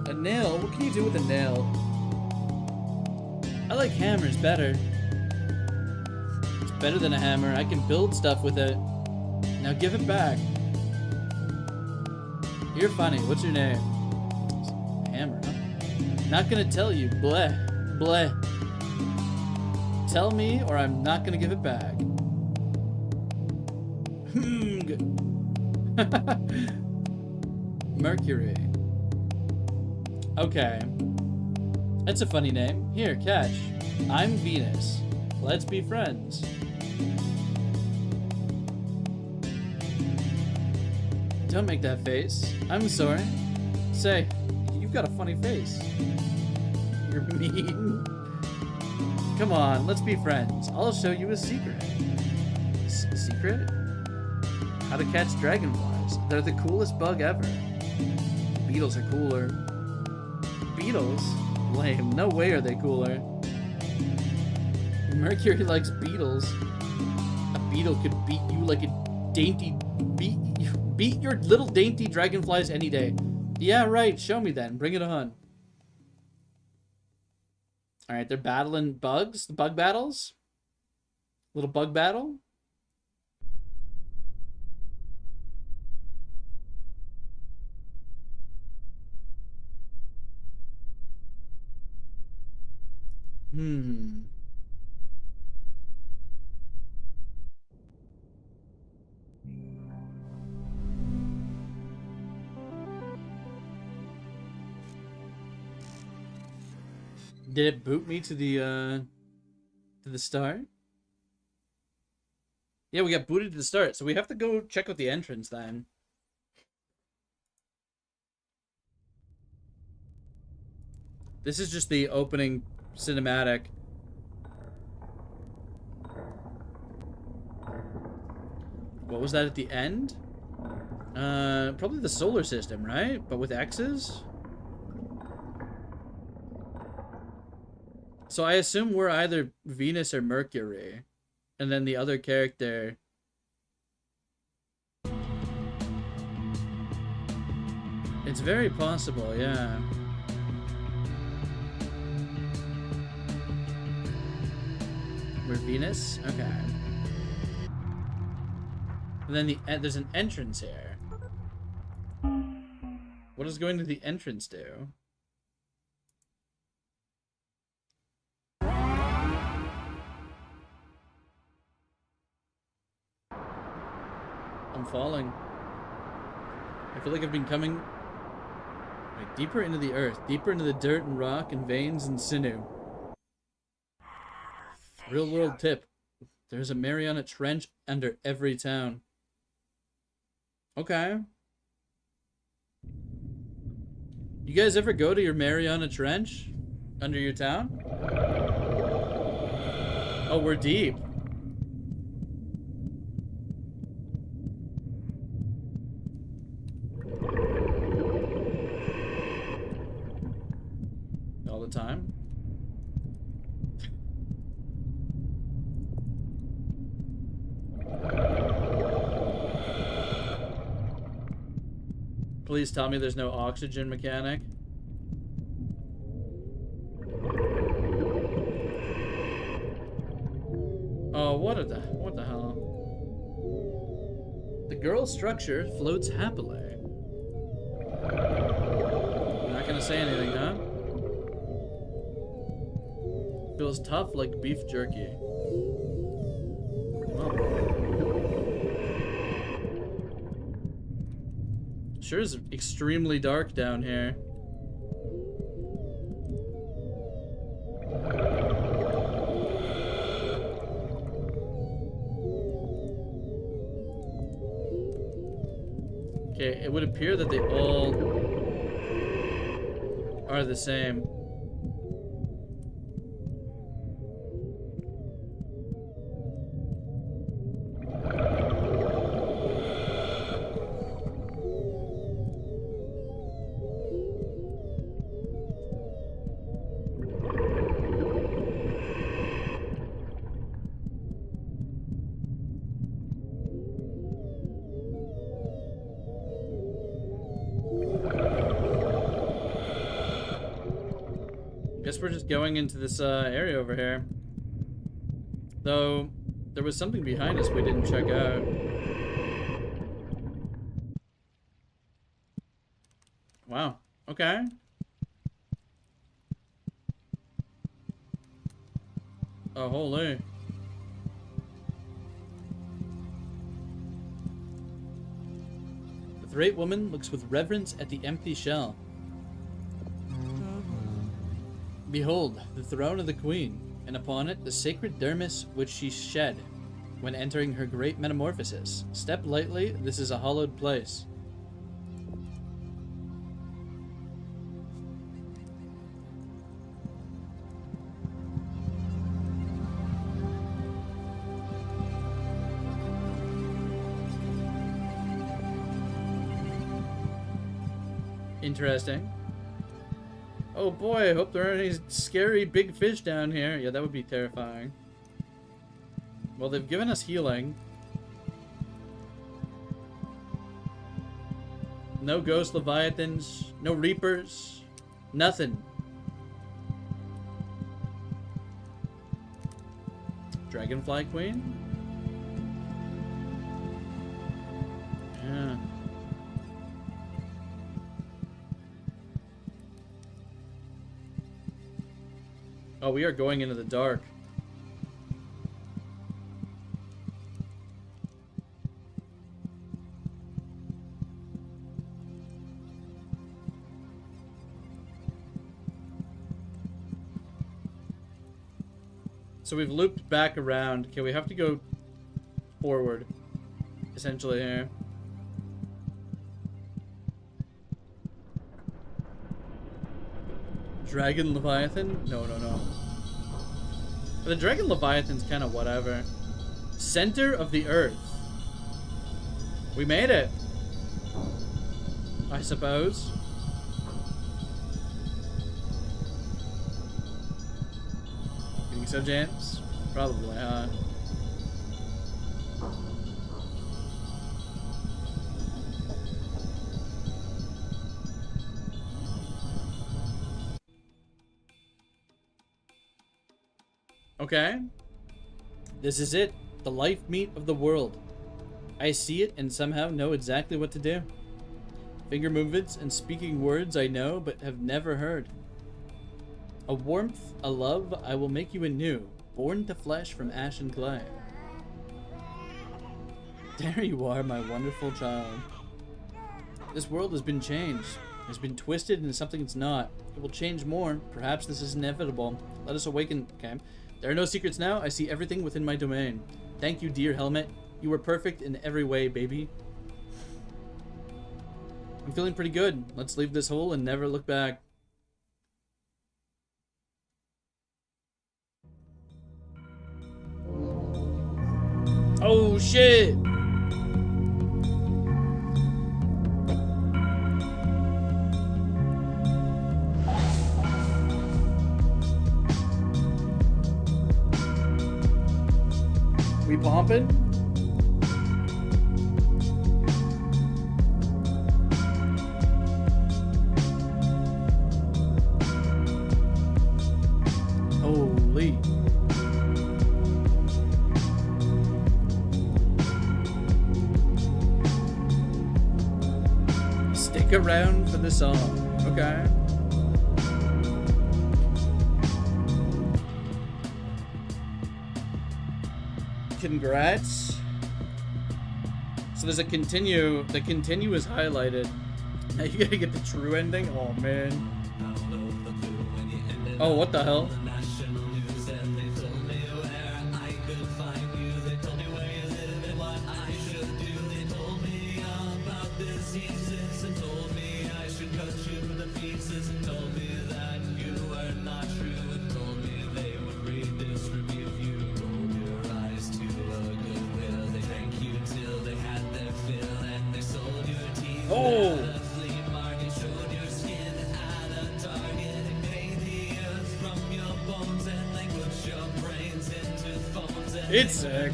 A nail? What can you do with a nail? I like hammers better. It's better than a hammer, I can build stuff with it. Now give it back. You're funny, what's your name? Hammer, huh? Not gonna tell you, bleh. Bleh. Tell me or I'm not gonna give it back. Mercury. Okay. That's a funny name. Here, catch. I'm Venus. Let's be friends. Don't make that face. I'm sorry. Say, you've got a funny face. You're mean. Come on, let's be friends. I'll show you a secret. Secret? How to catch dragonflies. They're the coolest bug ever. Beetles are cooler. Beetles? Lame. No way are they cooler. Mercury likes beetles. A beetle could beat you like a dainty... Beat your little dainty dragonflies any day. Yeah, right. Show me then. Bring it on. Alright, they're battling bugs. The bug battles. Little bug battle. Did it boot me to the start? Yeah, we got booted to the start, so we have to go check out the entrance then. This is just the opening cinematic. What was that at the end? Probably the solar system, right? But with X's? So I assume we're either Venus or Mercury. And then the other character... It's very possible, yeah. We're Venus? Okay. And then there's an entrance here. What does going to the entrance do? I'm falling. I feel like I've been coming like deeper into the earth, deeper into the dirt and rock and veins and sinew. Real world tip. There's a Mariana Trench under every town. Okay. You guys ever go to your Mariana Trench under your town? Oh, we're deep. All the time. Please tell me there's no oxygen mechanic. Oh, what the hell? The girl's structure floats happily. You're not gonna say anything, huh? Feels tough like beef jerky. Well, sure is extremely dark down here. Okay, it would appear that they all are the same. Guess we're just going into this area over here. Though, there was something behind us we didn't check out. Wow. Okay. Oh, holy. The Threat woman looks with reverence at the empty shell. Behold, the throne of the queen, and upon it the sacred dermis which she shed when entering her great metamorphosis. Step lightly, this is a hallowed place. Interesting. Oh boy, I hope there aren't any scary big fish down here. Yeah, that would be terrifying. Well, they've given us healing. No ghost leviathans, no reapers, nothing. Dragonfly Queen? Yeah. Oh, we are going into the dark. So we've looped back around. Okay, we have to go forward, essentially here. Dragon Leviathan? No. The Dragon Leviathan's kind of whatever. Center of the Earth. We made it. I suppose. You think so, James? Probably, huh? Okay. This is it. The life meat of the world. I see it and somehow know exactly what to do. Finger movements and speaking words I know but have never heard. A warmth, a love, I will make you anew, born to flesh from ash and clay. There you are, my wonderful child. This world has been changed. It's been twisted into something it's not. It will change more. Perhaps this is inevitable. Let us awaken. Okay. There are no secrets now. I see everything within my domain. Thank you, dear helmet. You were perfect in every way, baby. I'm feeling pretty good. Let's leave this hole and never look back. Oh, shit! We pomping? around for the song. Okay. Congrats. So there's a continue. The continue is highlighted. Now you gotta get the true ending. Oh man. Oh, what the hell? Oh! It's sick.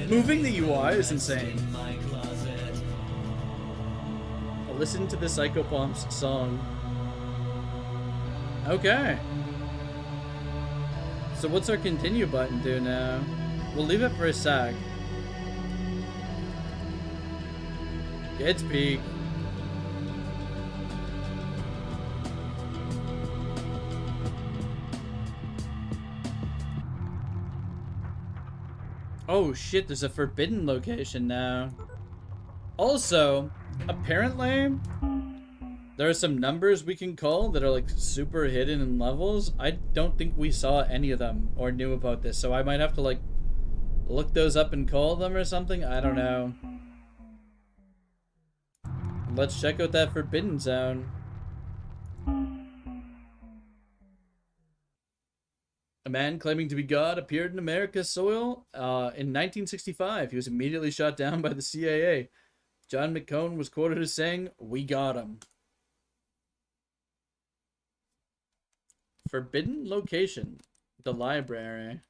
Moving the UI is insane. I'll listen to the Psychopomp's song. Okay. So what's our continue button do now? We'll leave it for a sec. It's peak. Oh shit, there's a forbidden location now. Also, apparently, there are some numbers we can call that are like super hidden in levels. I don't think we saw any of them or knew about this, so I might have to like look those up and call them or something. I don't know. Let's check out that forbidden zone. A man claiming to be God appeared in America's soil in 1965. He was immediately shot down by the CIA. John McCone was quoted as saying, "We got him." Forbidden location. The library.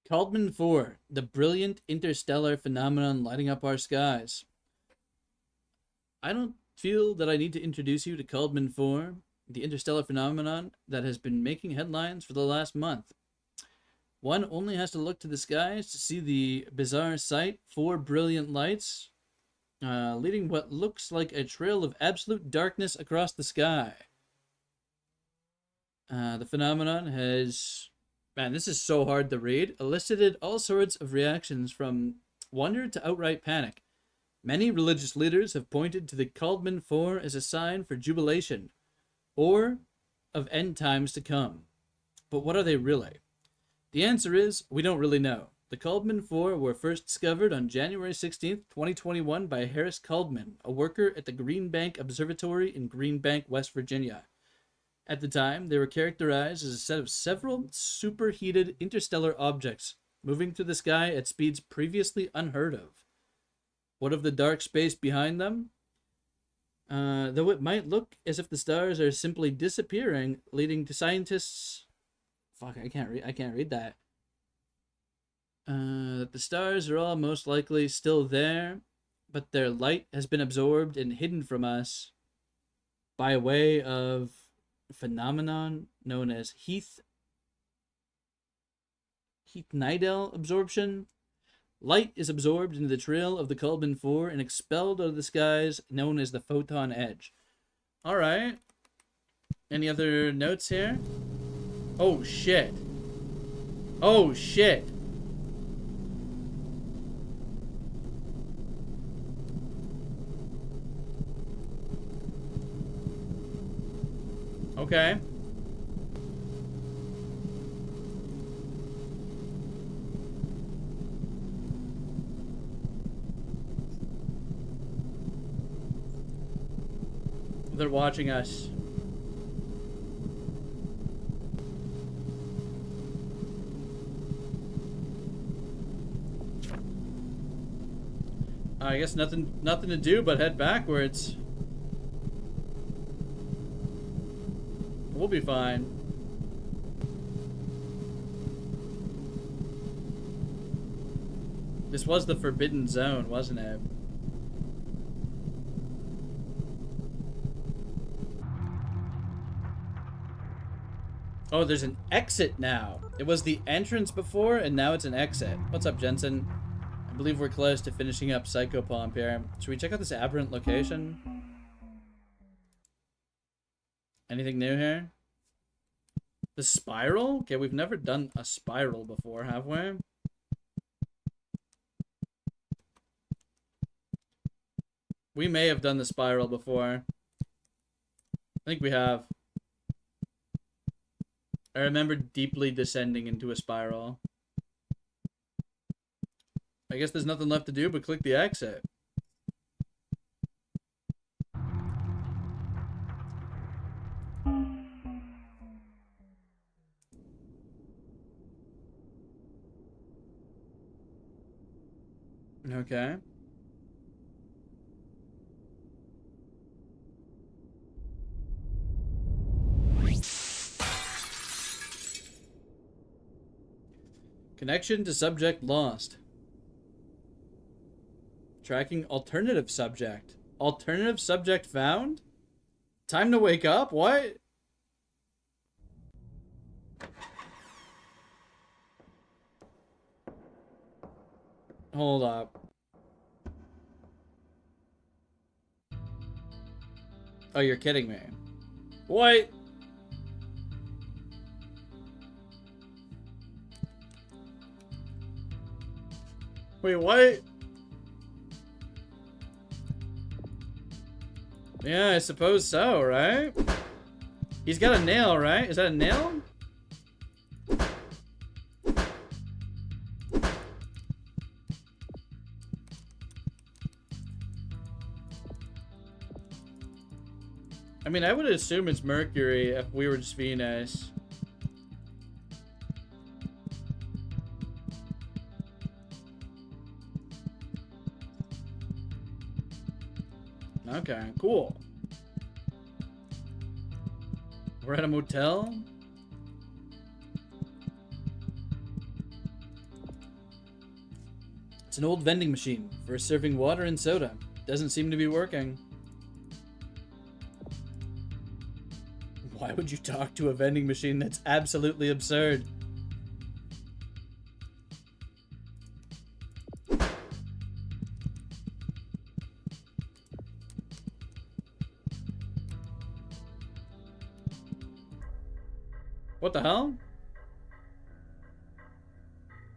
Kalman 4, the brilliant interstellar phenomenon lighting up our skies. I don't feel that I need to introduce you to Kalman 4, the interstellar phenomenon that has been making headlines for the last month. One only has to look to the skies to see the bizarre sight, 4 brilliant lights, leading what looks like a trail of absolute darkness across the sky. The phenomenon has... Man, this is so hard to read. Elicited all sorts of reactions from wonder to outright panic. Many religious leaders have pointed to the Kalman 4 as a sign for jubilation, or of end times to come. But what are they really? The answer is, we don't really know. The Kalman 4 were first discovered on January 16th, 2021 by Harris Kalman, a worker at the Green Bank Observatory in Green Bank, West Virginia. At the time, they were characterized as a set of several superheated interstellar objects moving through the sky at speeds previously unheard of. What of the dark space behind them? Though it might look as if the stars are simply disappearing, leading to scientists... Fuck, I can't read that. That the stars are all most likely still there, but their light has been absorbed and hidden from us by way of phenomenon known as Heath-Nidal absorption. Light is absorbed into the trail of the Kalman 4 and expelled out of the skies, known as the photon edge. Alright. Any other notes here? Oh shit. Oh shit. Okay. They're watching us. I guess nothing to do but head backwards. We'll be fine. This was the forbidden zone, wasn't it? Oh, there's an exit now. It was the entrance before, and now it's an exit. What's up, Jensen? I believe we're close to finishing up Psychopomp here. Should we check out this aberrant location? Anything new here? The spiral? Okay, we've never done a spiral before, have we? We may have done the spiral before. I think we have. I remember deeply descending into a spiral. I guess there's nothing left to do but click the exit. Okay. Connection to subject lost. Tracking alternative subject. Alternative subject found? Time to wake up? What? Hold up. Oh, you're kidding me. What? Wait, what? Yeah, I suppose so, right? He's got a nail, right? Is that a nail? I mean, I would assume it's Mercury if we were just Venus. Okay, cool. We're at a motel? It's an old vending machine for serving water and soda. Doesn't seem to be working. Why would you talk to a vending machine? That's absolutely absurd. What the hell?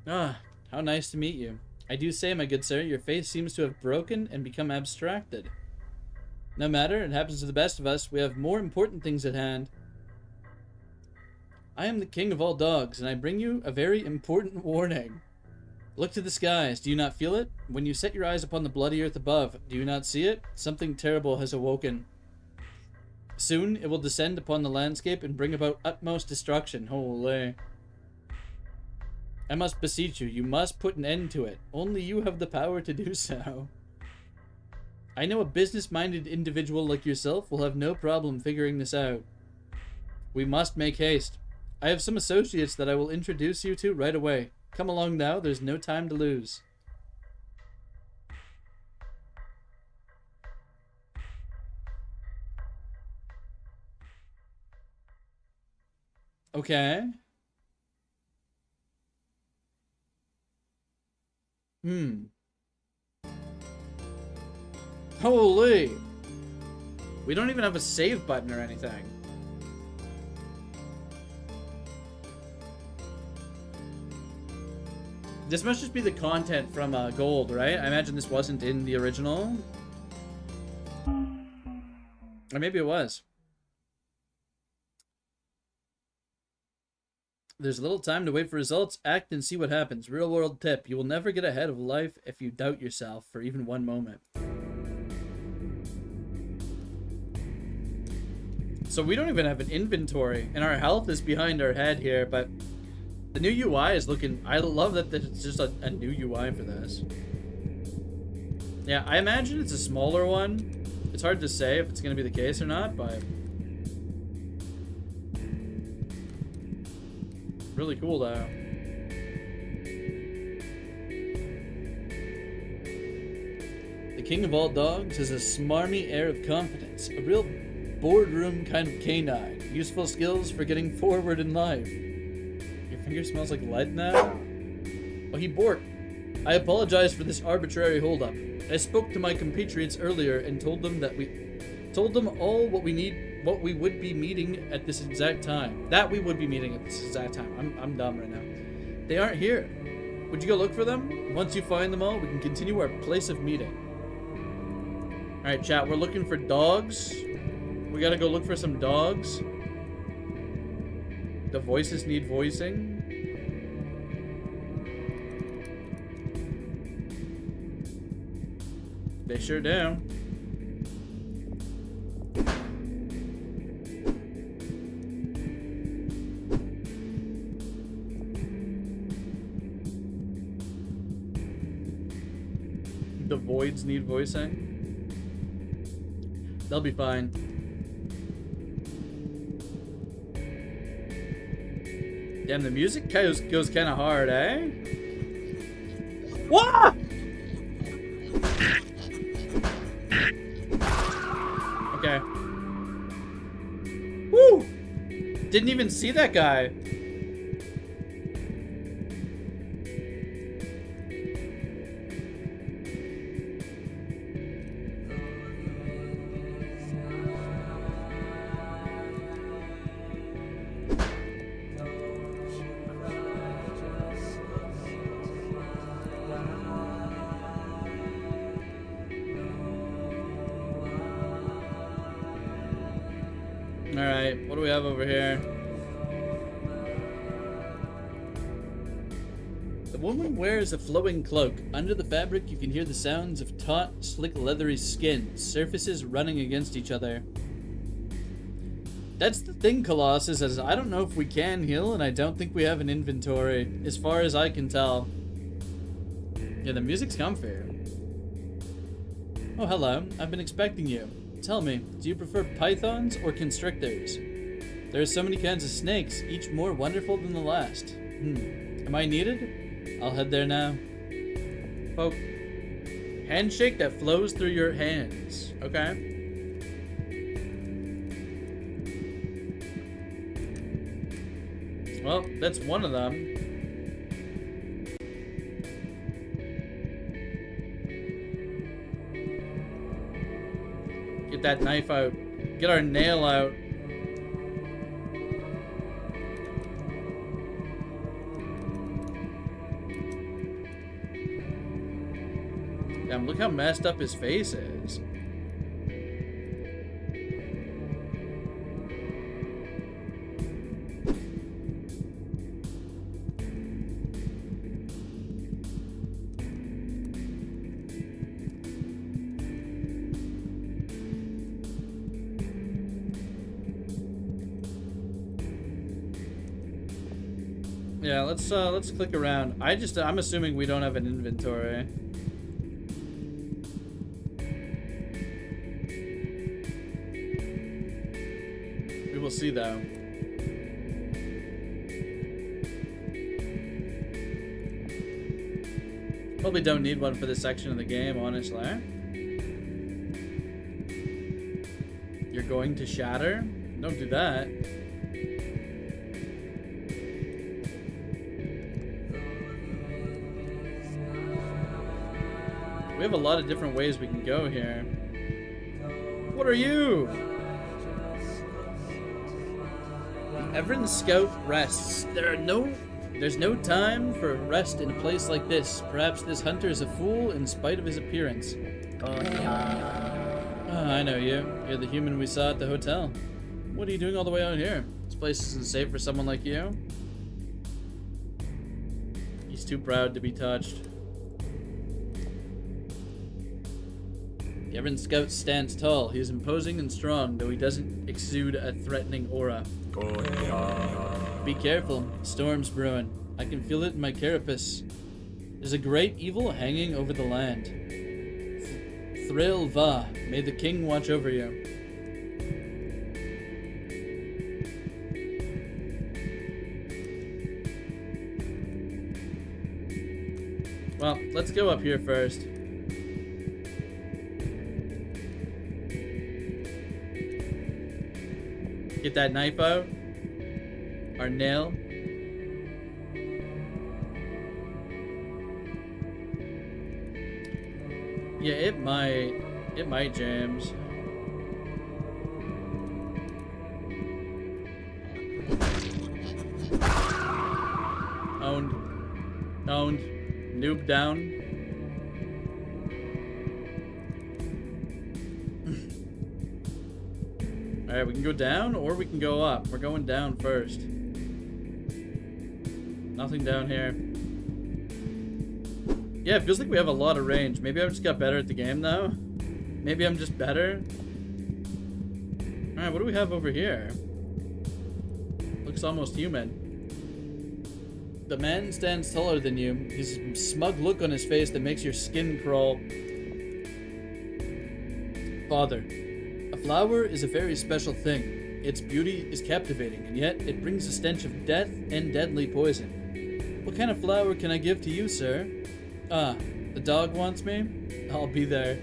Ah, how nice to meet you. I do say, my good sir, your face seems to have broken and become abstracted. No matter, it happens to the best of us. We have more important things at hand. I am the king of all dogs, and I bring you a very important warning. Look to the skies. Do you not feel it? When you set your eyes upon the bloody earth above, do you not see it? Something terrible has awoken. Soon, it will descend upon the landscape and bring about utmost destruction. Holy. I must beseech you. You must put an end to it. Only you have the power to do so. I know a business-minded individual like yourself will have no problem figuring this out. We must make haste. I have some associates that I will introduce you to right away. Come along now, there's no time to lose. Okay. Holy! We don't even have a save button or anything. This must just be the content from Gold, right? I imagine this wasn't in the original. Or maybe it was. There's little time to wait for results. Act and see what happens. Real world tip. You will never get ahead of life if you doubt yourself for even one moment. So we don't even have an inventory, and our health is behind our head here, but the new UI is looking... I love that it's just a new UI for this. Yeah, I imagine it's a smaller one. It's hard to say if it's going to be the case or not, but... really cool, though. king of all dogs has a smarmy air of confidence, a real boardroom kind of canine, useful skills for getting forward in life. Your finger smells like lead now? Oh, he borked. I apologize for this arbitrary holdup. I spoke to my compatriots earlier and told them all what we would be meeting at this exact time. I'm dumb right now. They aren't here. Would you go look for them? Once you find them all, we can continue our place of meeting. Alright, chat, we're looking for dogs. We gotta go look for some dogs. The voices need voicing. They sure do. The voids need voicing. They'll be fine. Damn, the music goes kind of hard, eh? Whoa! Okay. Woo! Didn't even see that guy. Alright, what do we have over here? The woman wears a flowing cloak. Under the fabric, you can hear the sounds of taut, slick, leathery skin, surfaces running against each other. That's the thing, Colossus, as I don't know if we can heal, and I don't think we have an inventory, as far as I can tell. Yeah, the music's comfy. Oh, hello. I've been expecting you. Tell me, do you prefer pythons or constrictors? There are so many kinds of snakes, each more wonderful than the last. Am I needed? I'll head there now. Poke. Handshake that flows through your hands. Okay. Well, that's one of them. Get that knife out. Get our nail out. Damn, look how messed up his face is. Yeah, let's click around. I'm assuming we don't have an inventory. We will see though. Probably don't need one for this section of the game, honestly. You're going to shatter? Don't do that. We have a lot of different ways we can go here. What are you? The Everin Scout rests. There's no time for rest in a place like this. Perhaps this hunter is a fool in spite of his appearance. I know you. You're the human we saw at the hotel. What are you doing all the way out here? This place isn't safe for someone like you. He's too proud to be touched. The Everin Scout stands tall. He is imposing and strong, though he doesn't exude a threatening aura. Be careful. Storm's brewing. I can feel it in my carapace. There's a great evil hanging over the land. Thrill Va. May the king watch over you. Well, let's go up here first. Get that knife out. Our nail. Yeah, it might. It might, James. Owned. Owned. Noob down. Alright, we can go down or we can go up. We're going down first. Nothing down here. Yeah, it feels like we have a lot of range. Maybe I just got better at the game though. Maybe I'm just better. Alright, what do we have over here? Looks almost human. The man stands taller than you. His smug look on his face that makes your skin crawl. Father, a flower is a very special thing. Its beauty is captivating, and yet it brings a stench of death and deadly poison. What kind of flower can I give to you, sir? Ah, the dog wants me? I'll be there.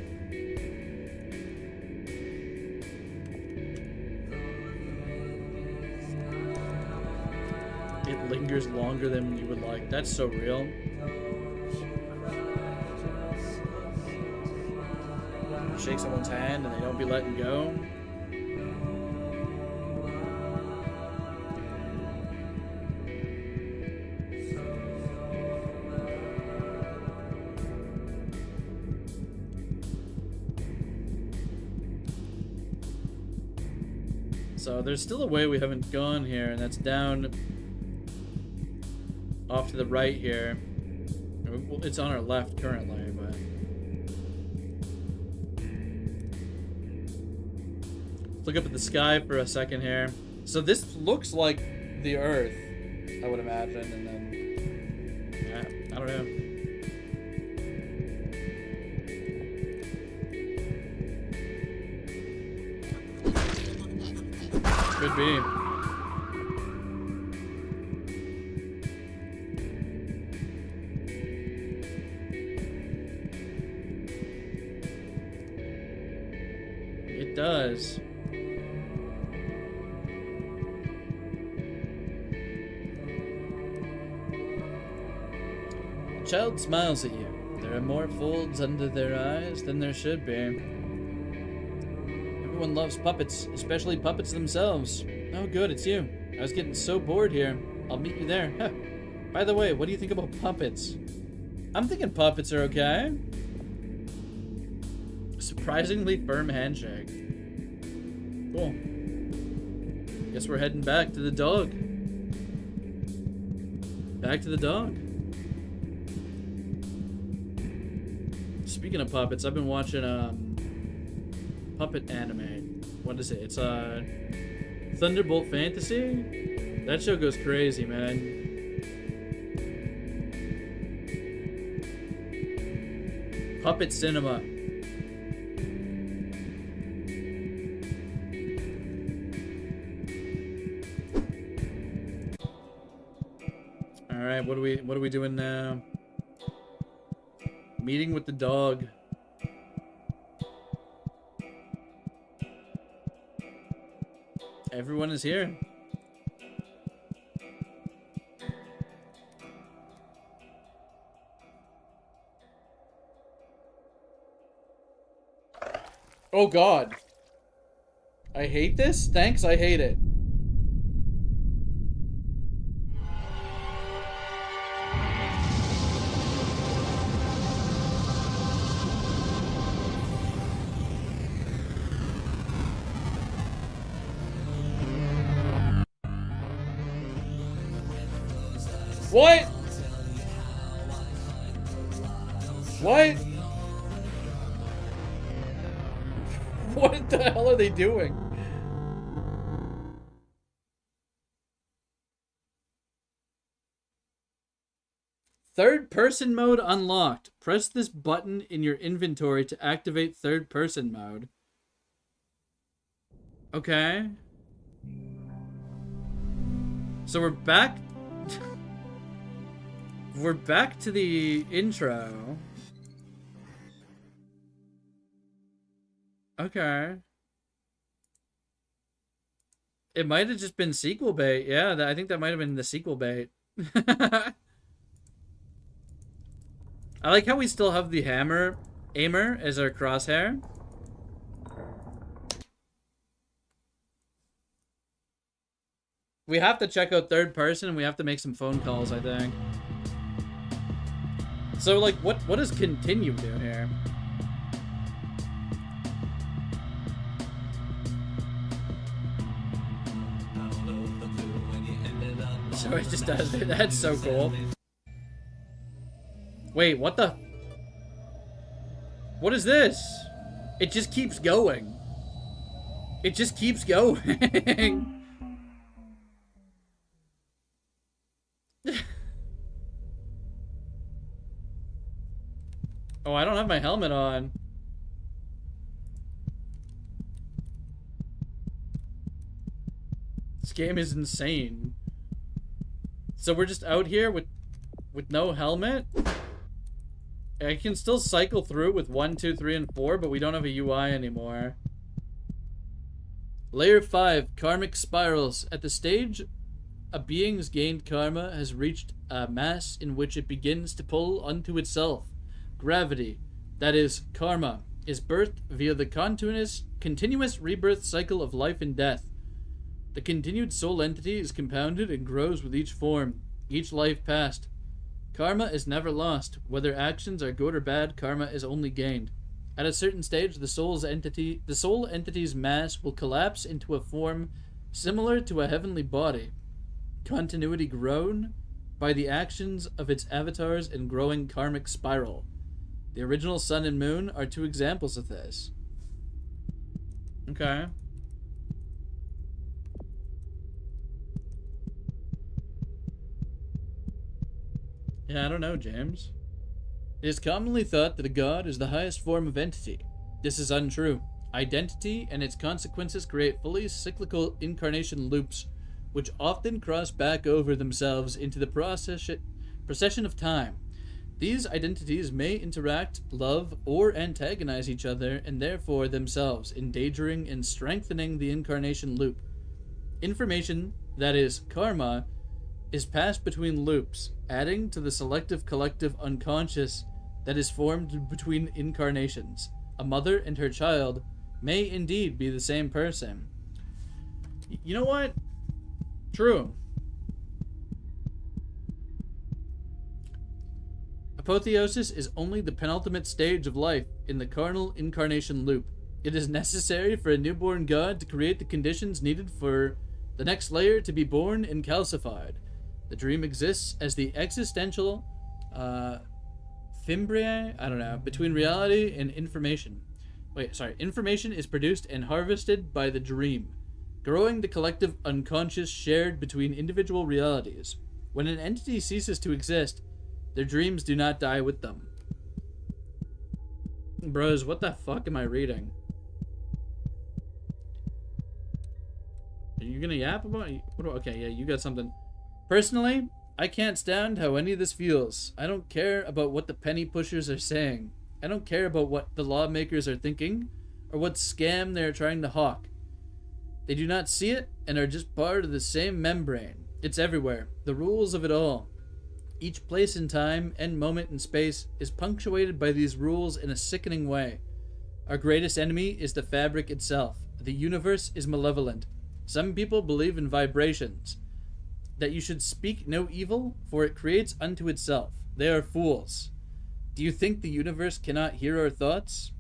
It lingers longer than you would like. That's so real. Shake someone's hand and they don't be letting go. So there's still a way we haven't gone here, and that's down off to the right here. It's on our left currently, but let's look up at the sky for a second here. So this looks like the Earth, I would imagine, and then yeah, I don't know. Could be. It does. The child smiles at you. There are more folds under their eyes than there should be. Everyone loves puppets, especially puppets themselves. Oh good, it's you. I was getting so bored here. I'll meet you there. Huh. By the way, what do you think about puppets? I'm thinking puppets are okay. Surprisingly firm handshake. Cool. Guess we're heading back to the dog. Back to the dog. Speaking of puppets, I've been watching puppet anime. What is it? It's Thunderbolt Fantasy? That show goes crazy, man. Puppet cinema. Alright, what are we doing now? Meeting with the dog. Everyone is here. Oh God. I hate this? Thanks, I hate it. What? What? What the hell are they doing? Third person mode unlocked. Press this button in your inventory to activate third person mode. Okay. So we're back. We're back to the intro. Okay. It might have just been sequel bait. Yeah, I think that might have been the sequel bait. I like how we still have the aimer as our crosshair. We have to check out third person and we have to make some phone calls, I think. So, like, what does continue do here? So it just does it. That's so cool. Wait, what the? What is this? It just keeps going. It just keeps going. Oh, I don't have my helmet on. This game is insane. So we're just out here with no helmet? I can still cycle through with 1, 2, 3, and 4, but we don't have a UI anymore. Layer 5, Karmic Spirals. At the stage a being's gained karma has reached a mass in which it begins to pull unto itself. Gravity, that is, karma, is birthed via the continuous rebirth cycle of life and death. The continued soul entity is compounded and grows with each form, each life passed. Karma is never lost. Whether actions are good or bad, karma is only gained. At a certain stage, the soul entity's mass will collapse into a form similar to a heavenly body. Continuity grown by the actions of its avatars and growing karmic spiral. The original sun and moon are 2 examples of this. Okay. Yeah, I don't know, James. It is commonly thought that a god is the highest form of entity. This is untrue. Identity and its consequences create fully cyclical incarnation loops, which often cross back over themselves into the procession of time. These identities may interact, love, or antagonize each other, and therefore themselves, endangering and strengthening the incarnation loop. Information, that is, karma, is passed between loops, adding to the selective collective unconscious that is formed between incarnations. A mother and her child may indeed be the same person. You know what? True. Apotheosis is only the penultimate stage of life in the carnal incarnation loop. It is necessary for a newborn god to create the conditions needed for the next layer to be born and calcified. The dream exists as the existential fimbriae, I don't know, between reality and information. Information is produced and harvested by the dream, growing the collective unconscious shared between individual realities. When an entity ceases to exist, their dreams do not die with them. Bros, what the fuck am I reading? Are you gonna yap about it? Okay, yeah, you got something. Personally, I can't stand how any of this feels. I don't care about what the penny pushers are saying. I don't care about what the lawmakers are thinking, or what scam they're trying to hawk. They do not see it, and are just part of the same membrane. It's everywhere. The rules of it all. Each place in time and moment in space is punctuated by these rules in a sickening way. Our greatest enemy is the fabric itself. The universe is malevolent. Some people believe in vibrations, that you should speak no evil, for it creates unto itself. They are fools. Do you think the universe cannot hear our thoughts?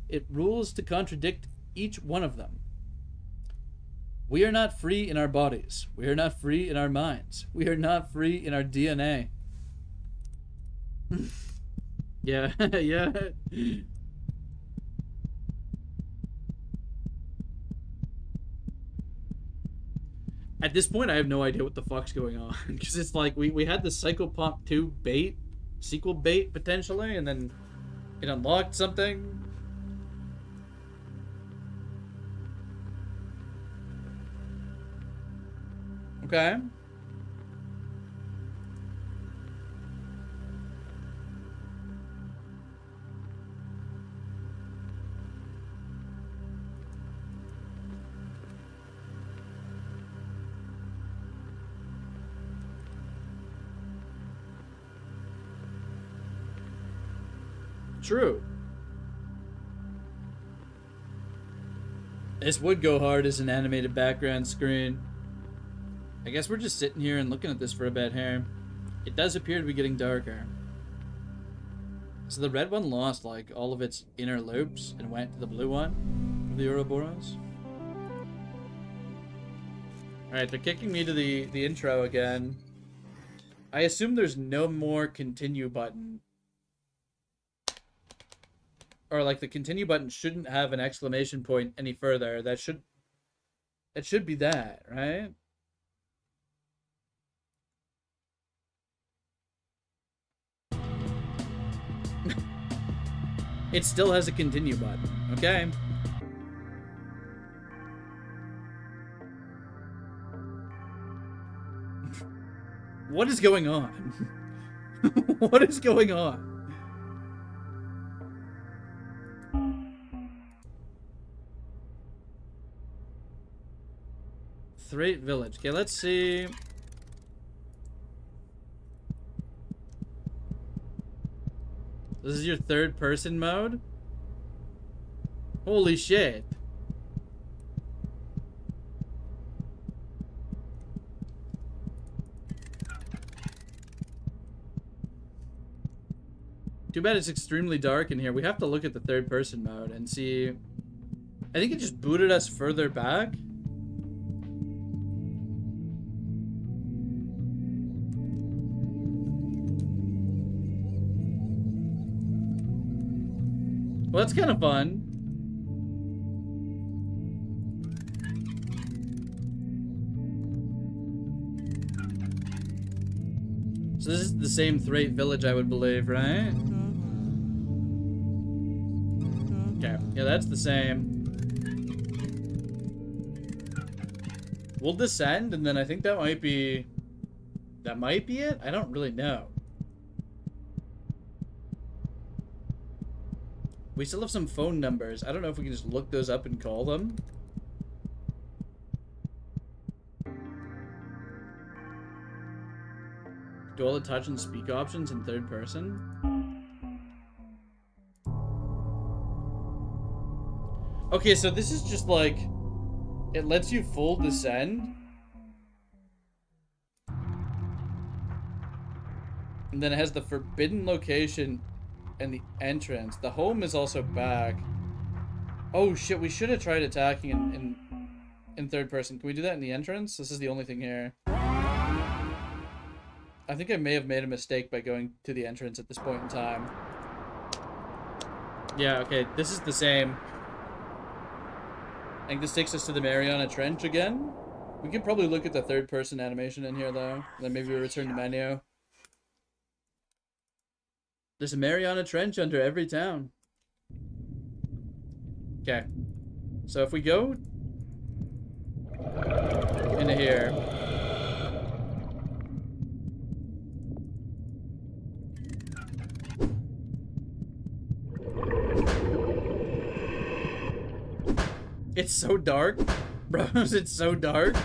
It rules to contradict each one of them. We are not free in our bodies. We are not free in our minds. We are not free in our DNA. Yeah, yeah. At this point, I have no idea what the fuck's going on. Because it's like, we had the Psychopomp 2 bait, sequel bait, potentially, and then it unlocked something. Okay. True. This would go hard as an animated background screen. I guess we're just sitting here and looking at this for a bit here. It does appear to be getting darker. So the red one lost, like, all of its inner loops and went to the blue one of the Ouroboros. Alright, they're kicking me to the intro again. I assume there's no more continue button. Or, like, the continue button shouldn't have an exclamation point any further. That should be that, right? It still has a continue button, okay? What is going on? What is going on? Threat Village. Okay, let's see. This is your third person mode? Holy shit. Too bad it's extremely dark in here. We have to look at the third person mode and see. I think it just booted us further back. Well, that's kind of fun. So this is the same Threat Village, I would believe, right? Okay, yeah, that's the same. We'll descend, and then I think that might be it? I don't really know. We still have some phone numbers. I don't know if we can just look those up and call them. Do all the touch and speak options in third person? Okay, so this is just like... It lets you full descend. And then it has the forbidden location and the entrance. The home is also back. Oh shit, we should have tried attacking in third person. Can we do that in the entrance? This is the only thing here. I think I may have made a mistake by going to the entrance at this point in time. Yeah, okay, this is the same. I think this takes us to the Mariana Trench again. We could probably look at the third person animation in here though. Then maybe we return to menu. There's a Mariana Trench under every town. Okay. So if we go into here. It's so dark. Bros, it's so dark.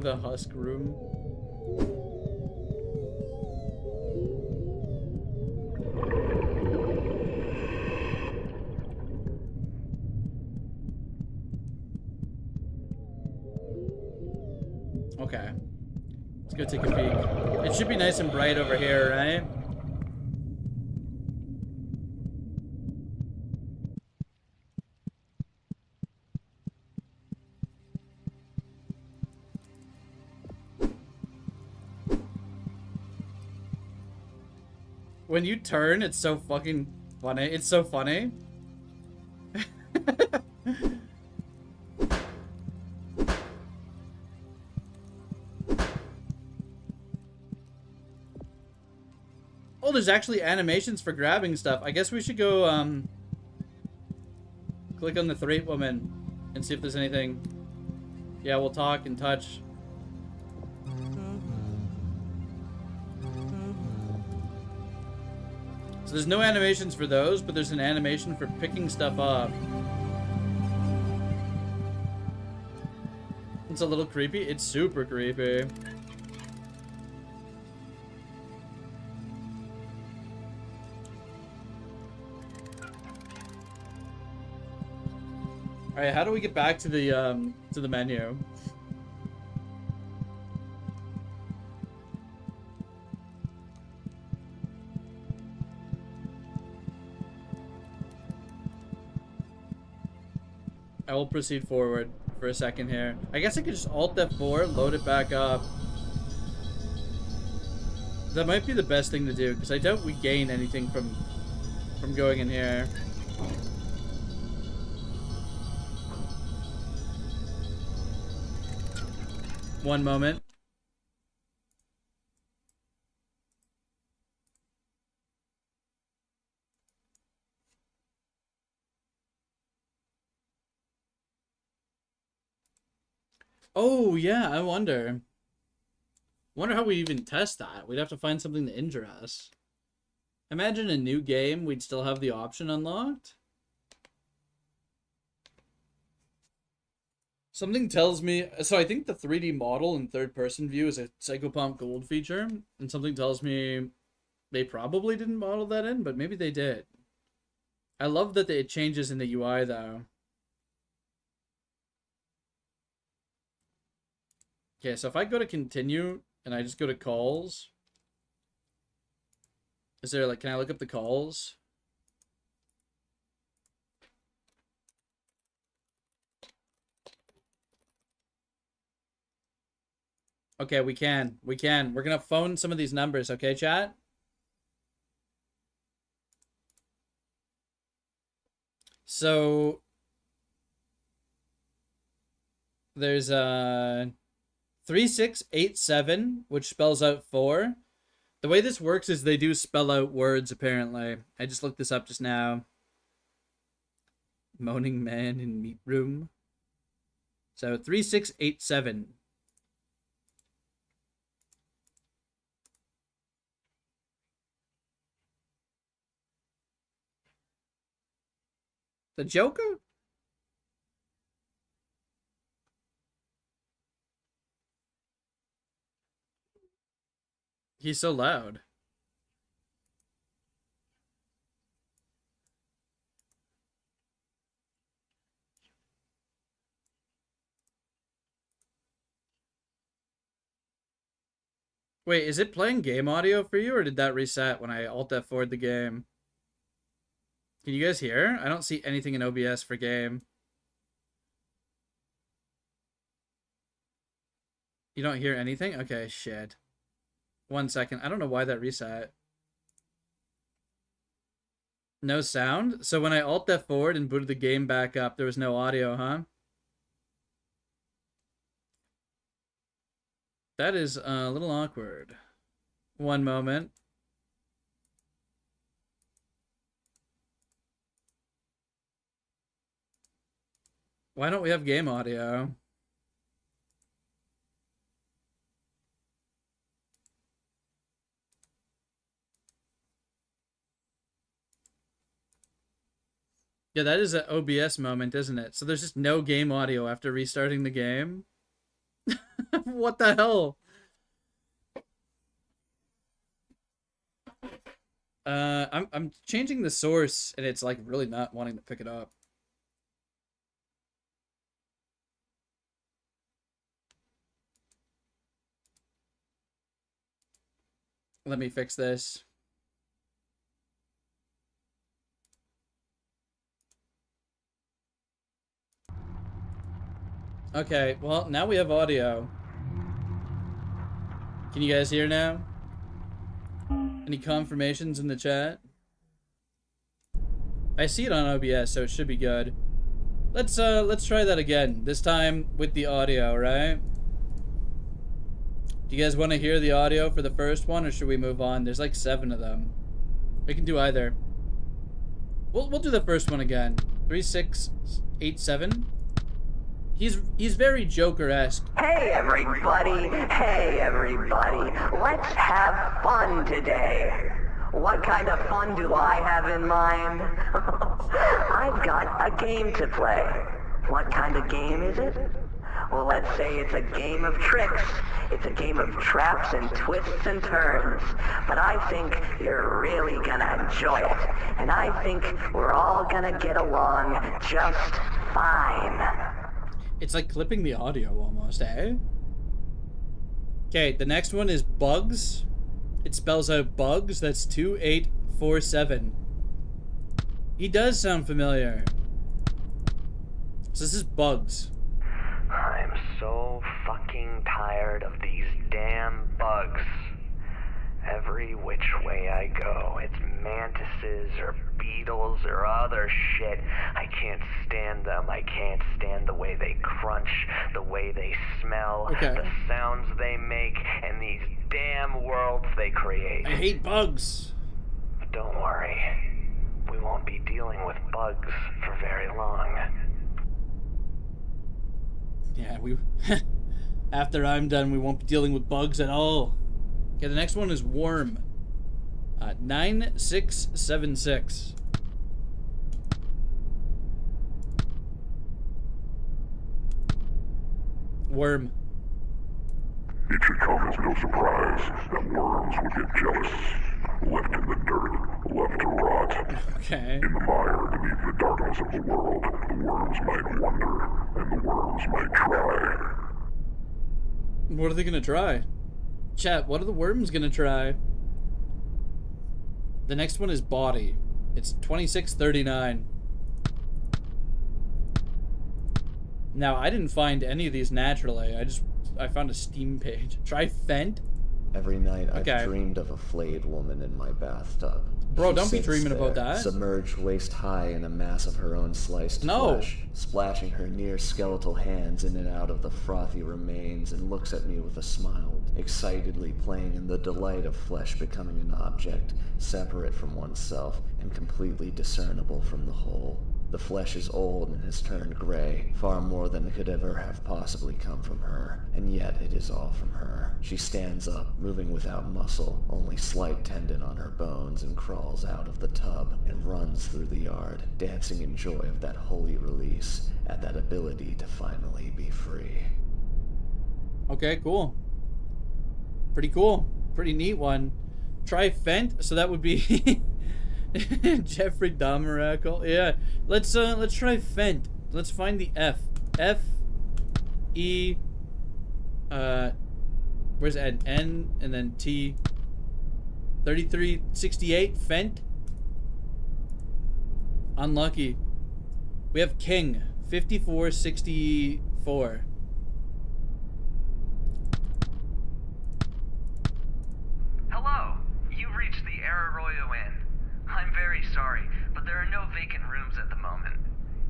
The husk room. Okay. Let's go take a peek. It should be nice and bright over here, right? When you turn, it's so fucking funny. It's so funny. Oh, there's actually animations for grabbing stuff. I guess we should go, Click on the Three Woman and see if there's anything. Yeah, we'll talk and touch. So there's no animations for those, but there's an animation for picking stuff up. It's a little creepy. It's super creepy. All right, how do we get back to the menu? I will proceed forward for a second here. I guess I could just Alt F4, load it back up. That might be the best thing to do, because I doubt we gain anything from going in here. One moment. Oh, yeah, I wonder. Wonder how we even test that. We'd have to find something to injure us. Imagine a new game, we'd still have the option unlocked. Something tells me... So I think the 3D model in third-person view is a Psychopomp Gold feature. And something tells me they probably didn't model that in, but maybe they did. I love that it changes in the UI, though. Okay, so if I go to continue and I just go to calls, is there like, can I look up the calls? Okay, we can. We're gonna phone some of these numbers, okay, chat? So there's 3687, which spells out 4. The way this works is they do spell out words, apparently. I just looked this up just now. Moaning man in meat room. So 3687. The Joker? He's so loud. Wait, is it playing game audio for you, or did that reset when I Alt F4'd the game? Can you guys hear? I don't see anything in OBS for game. You don't hear anything? Okay, shit. 1 second. I don't know why that reset. No sound? So when I Alt F4'd and booted the game back up, there was no audio, huh? That is a little awkward. 1 moment. Why don't we have game audio? Yeah, that is an OBS moment, isn't it? So there's just no game audio after restarting the game? What the hell? I'm changing the source and it's like really not wanting to pick it up. Let me fix this. Okay, well, now we have audio. Can you guys hear now? Any confirmations in the chat? I see it on OBS, so it should be good. Let's try that again. This time with the audio, right? Do you guys want to hear the audio for the first one, or should we move on? There's like 7 of them. We can do either. We'll do the first one again. 3687. He's very Joker-esque. Hey everybody, let's have fun today. What kind of fun do I have in mind? I've got a game to play. What kind of game is it? Well, let's say it's a game of tricks. It's a game of traps and twists and turns. But I think you're really gonna enjoy it. And I think we're all gonna get along just fine. It's like clipping the audio almost, eh? Okay, the next one is Bugs. It spells out Bugs. That's 2847. He does sound familiar. So this is Bugs. I'm so fucking tired of these damn bugs. Every which way I go, it's mantises or beetles or other shit. I can't stand them. I can't stand the way they crunch, the way they smell, the sounds they make, and these damn worlds they create. I hate bugs. But don't worry. We won't be dealing with bugs for very long. Yeah, after I'm done, we won't be dealing with bugs at all. Okay, the next one is Worm. 9676. Worm. It should come as no surprise that worms would get jealous. Left in the dirt, left to rot. Okay. In the mire beneath the darkness of the world, the worms might wonder, and the worms might try. What are they gonna try? Chat, what are the worms gonna try? The next one is Body. It's 2639. Now, I didn't find any of these naturally. I found a Steam page. Try Fent? Every night I've dreamed of a flayed woman in my bathtub. Bro, don't be dreaming about that. Submerged waist high in a mass of her own sliced flesh, splashing her near skeletal hands in and out of the frothy remains, and looks at me with a smile, excitedly playing in the delight of flesh becoming an object, separate from oneself and completely discernible from the whole. The flesh is old and has turned gray, far more than could ever have possibly come from her, and yet it is all from her. She stands up, moving without muscle, only slight tendon on her bones, and crawls out of the tub and runs through the yard, dancing in joy of that holy release, at that ability to finally be free. Okay, cool. Pretty cool. Pretty neat one. Try Fent, so that would be... Jeffrey Dahmer. Yeah, let's try Fent. Let's find the F. F E where's N and then T. 3368 Fent. Unlucky. We have King 5464. Hello, you've reached the Arroyo Inn. I'm very sorry, but there are no vacant rooms at the moment.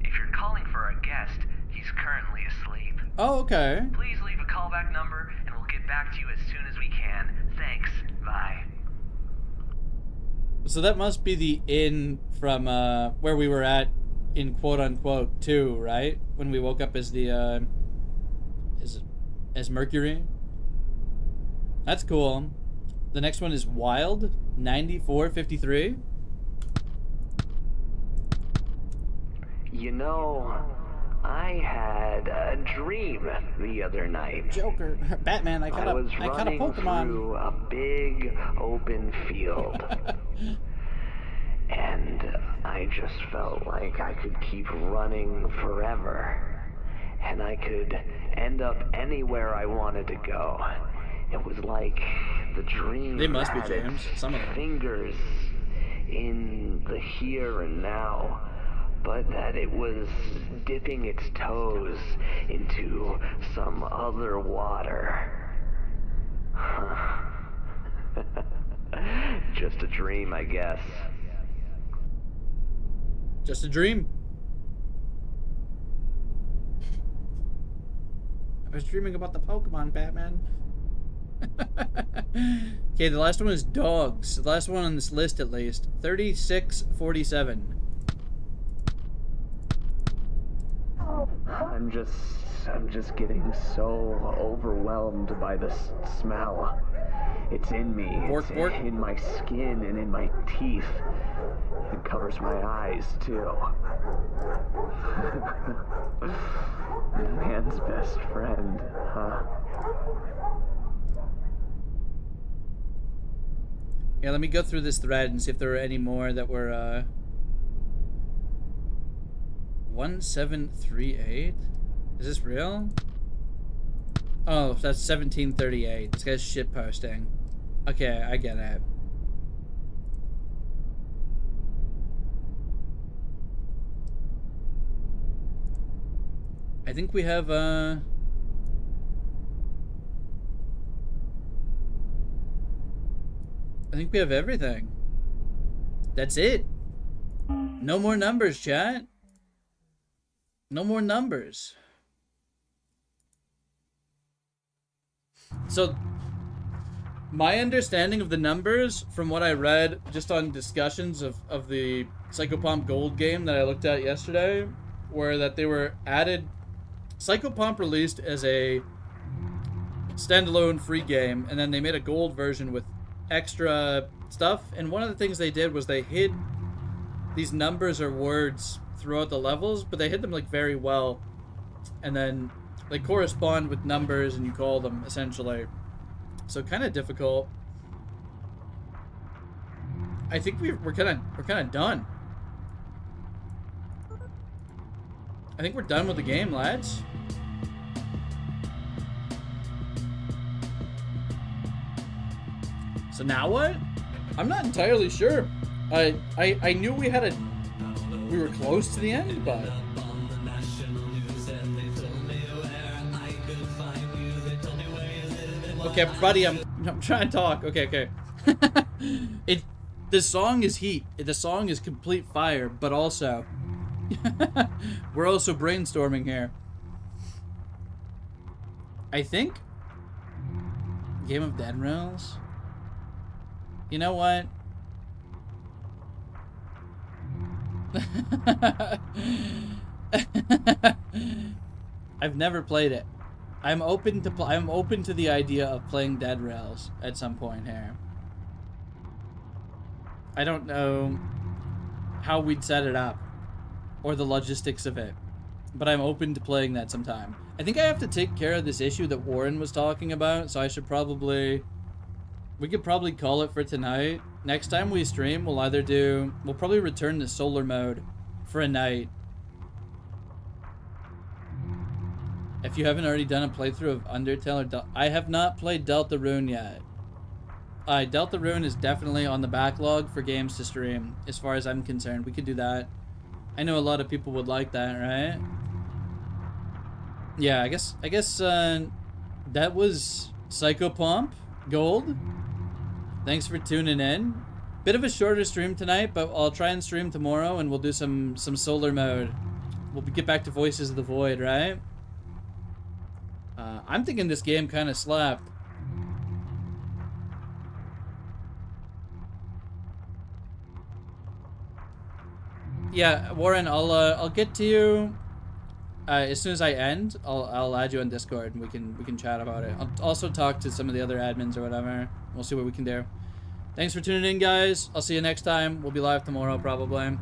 If you're calling for a guest, he's currently asleep. Oh, okay. Please leave a callback number, and we'll get back to you as soon as we can. Thanks. Bye. So that must be the inn from where we were at in quote-unquote 2, right? When we woke up as the, as Mercury. That's cool. The next one is Wild, 9453. You know, I had a dream the other night. Joker, Batman, I caught a Pokemon. Through a big open field. And I just felt like I could keep running forever. And I could end up anywhere I wanted to go. It was like the dream They must be had James, its some of them. fingers in the here and now, but that it was dipping its toes into some other water. Just a dream, I guess. Just a dream. I was dreaming about the Pokemon, Batman. Okay, the last one is Dogs. The last one on this list, at least. 3647. I'm just getting so overwhelmed by this smell. It's in me. Bork, It's bork. in my skin and in my teeth. It covers my eyes, too. Man's best friend, huh? Yeah, let me go through this thread and see if there were any more that were, 1738? Is this real? Oh, that's 1738. This guy's shit posting. Okay, I get it. I think we have, I think we have everything. That's it. No more numbers, chat. No more numbers. So, my understanding of the numbers, from what I read just on discussions of the Psychopomp Gold game that I looked at yesterday, were that they were added... Psychopomp released as a standalone free game, and then they made a gold version with extra stuff, and one of the things they did was they hid these numbers or words throughout the levels, but they hid them like very well, and then they correspond with numbers and you call them essentially, so kind of difficult. I think we're kind of done. I think we're done with the game, lads. So now what? I'm not entirely sure. I knew we were close to the end, but okay, buddy, I'm trying to talk. Okay. The song is heat. The song is complete fire, but also we're also brainstorming here. I think Game of Dead Rails. You know what? I've never played it. I'm open to the idea of playing Dead Rails at some point here. I don't know how we'd set it up or the logistics of it, but I'm open to playing that sometime. I think I have to take care of this issue that Warren was talking about, so I should probably... We could probably call it for tonight. Next time we stream, we'll probably return to solar mode for a night. If you haven't already done a playthrough of Undertale or I have not played Deltarune yet. Deltarune is definitely on the backlog for games to stream, as far as I'm concerned. We could do that. I know a lot of people would like that, right? Yeah, I guess that was Psychopomp Gold. Thanks for tuning in. Bit of a shorter stream tonight, but I'll try and stream tomorrow, and we'll do some solar mode. We'll get back to Voices of the Void, right? I'm thinking this game kind of slapped. Yeah, Warren, I'll get to you as soon as I end. I'll add you on Discord and we can chat about it. I'll also talk to some of the other admins or whatever. We'll see what we can do. Thanks for tuning in, guys. I'll see you next time. We'll be live tomorrow probably.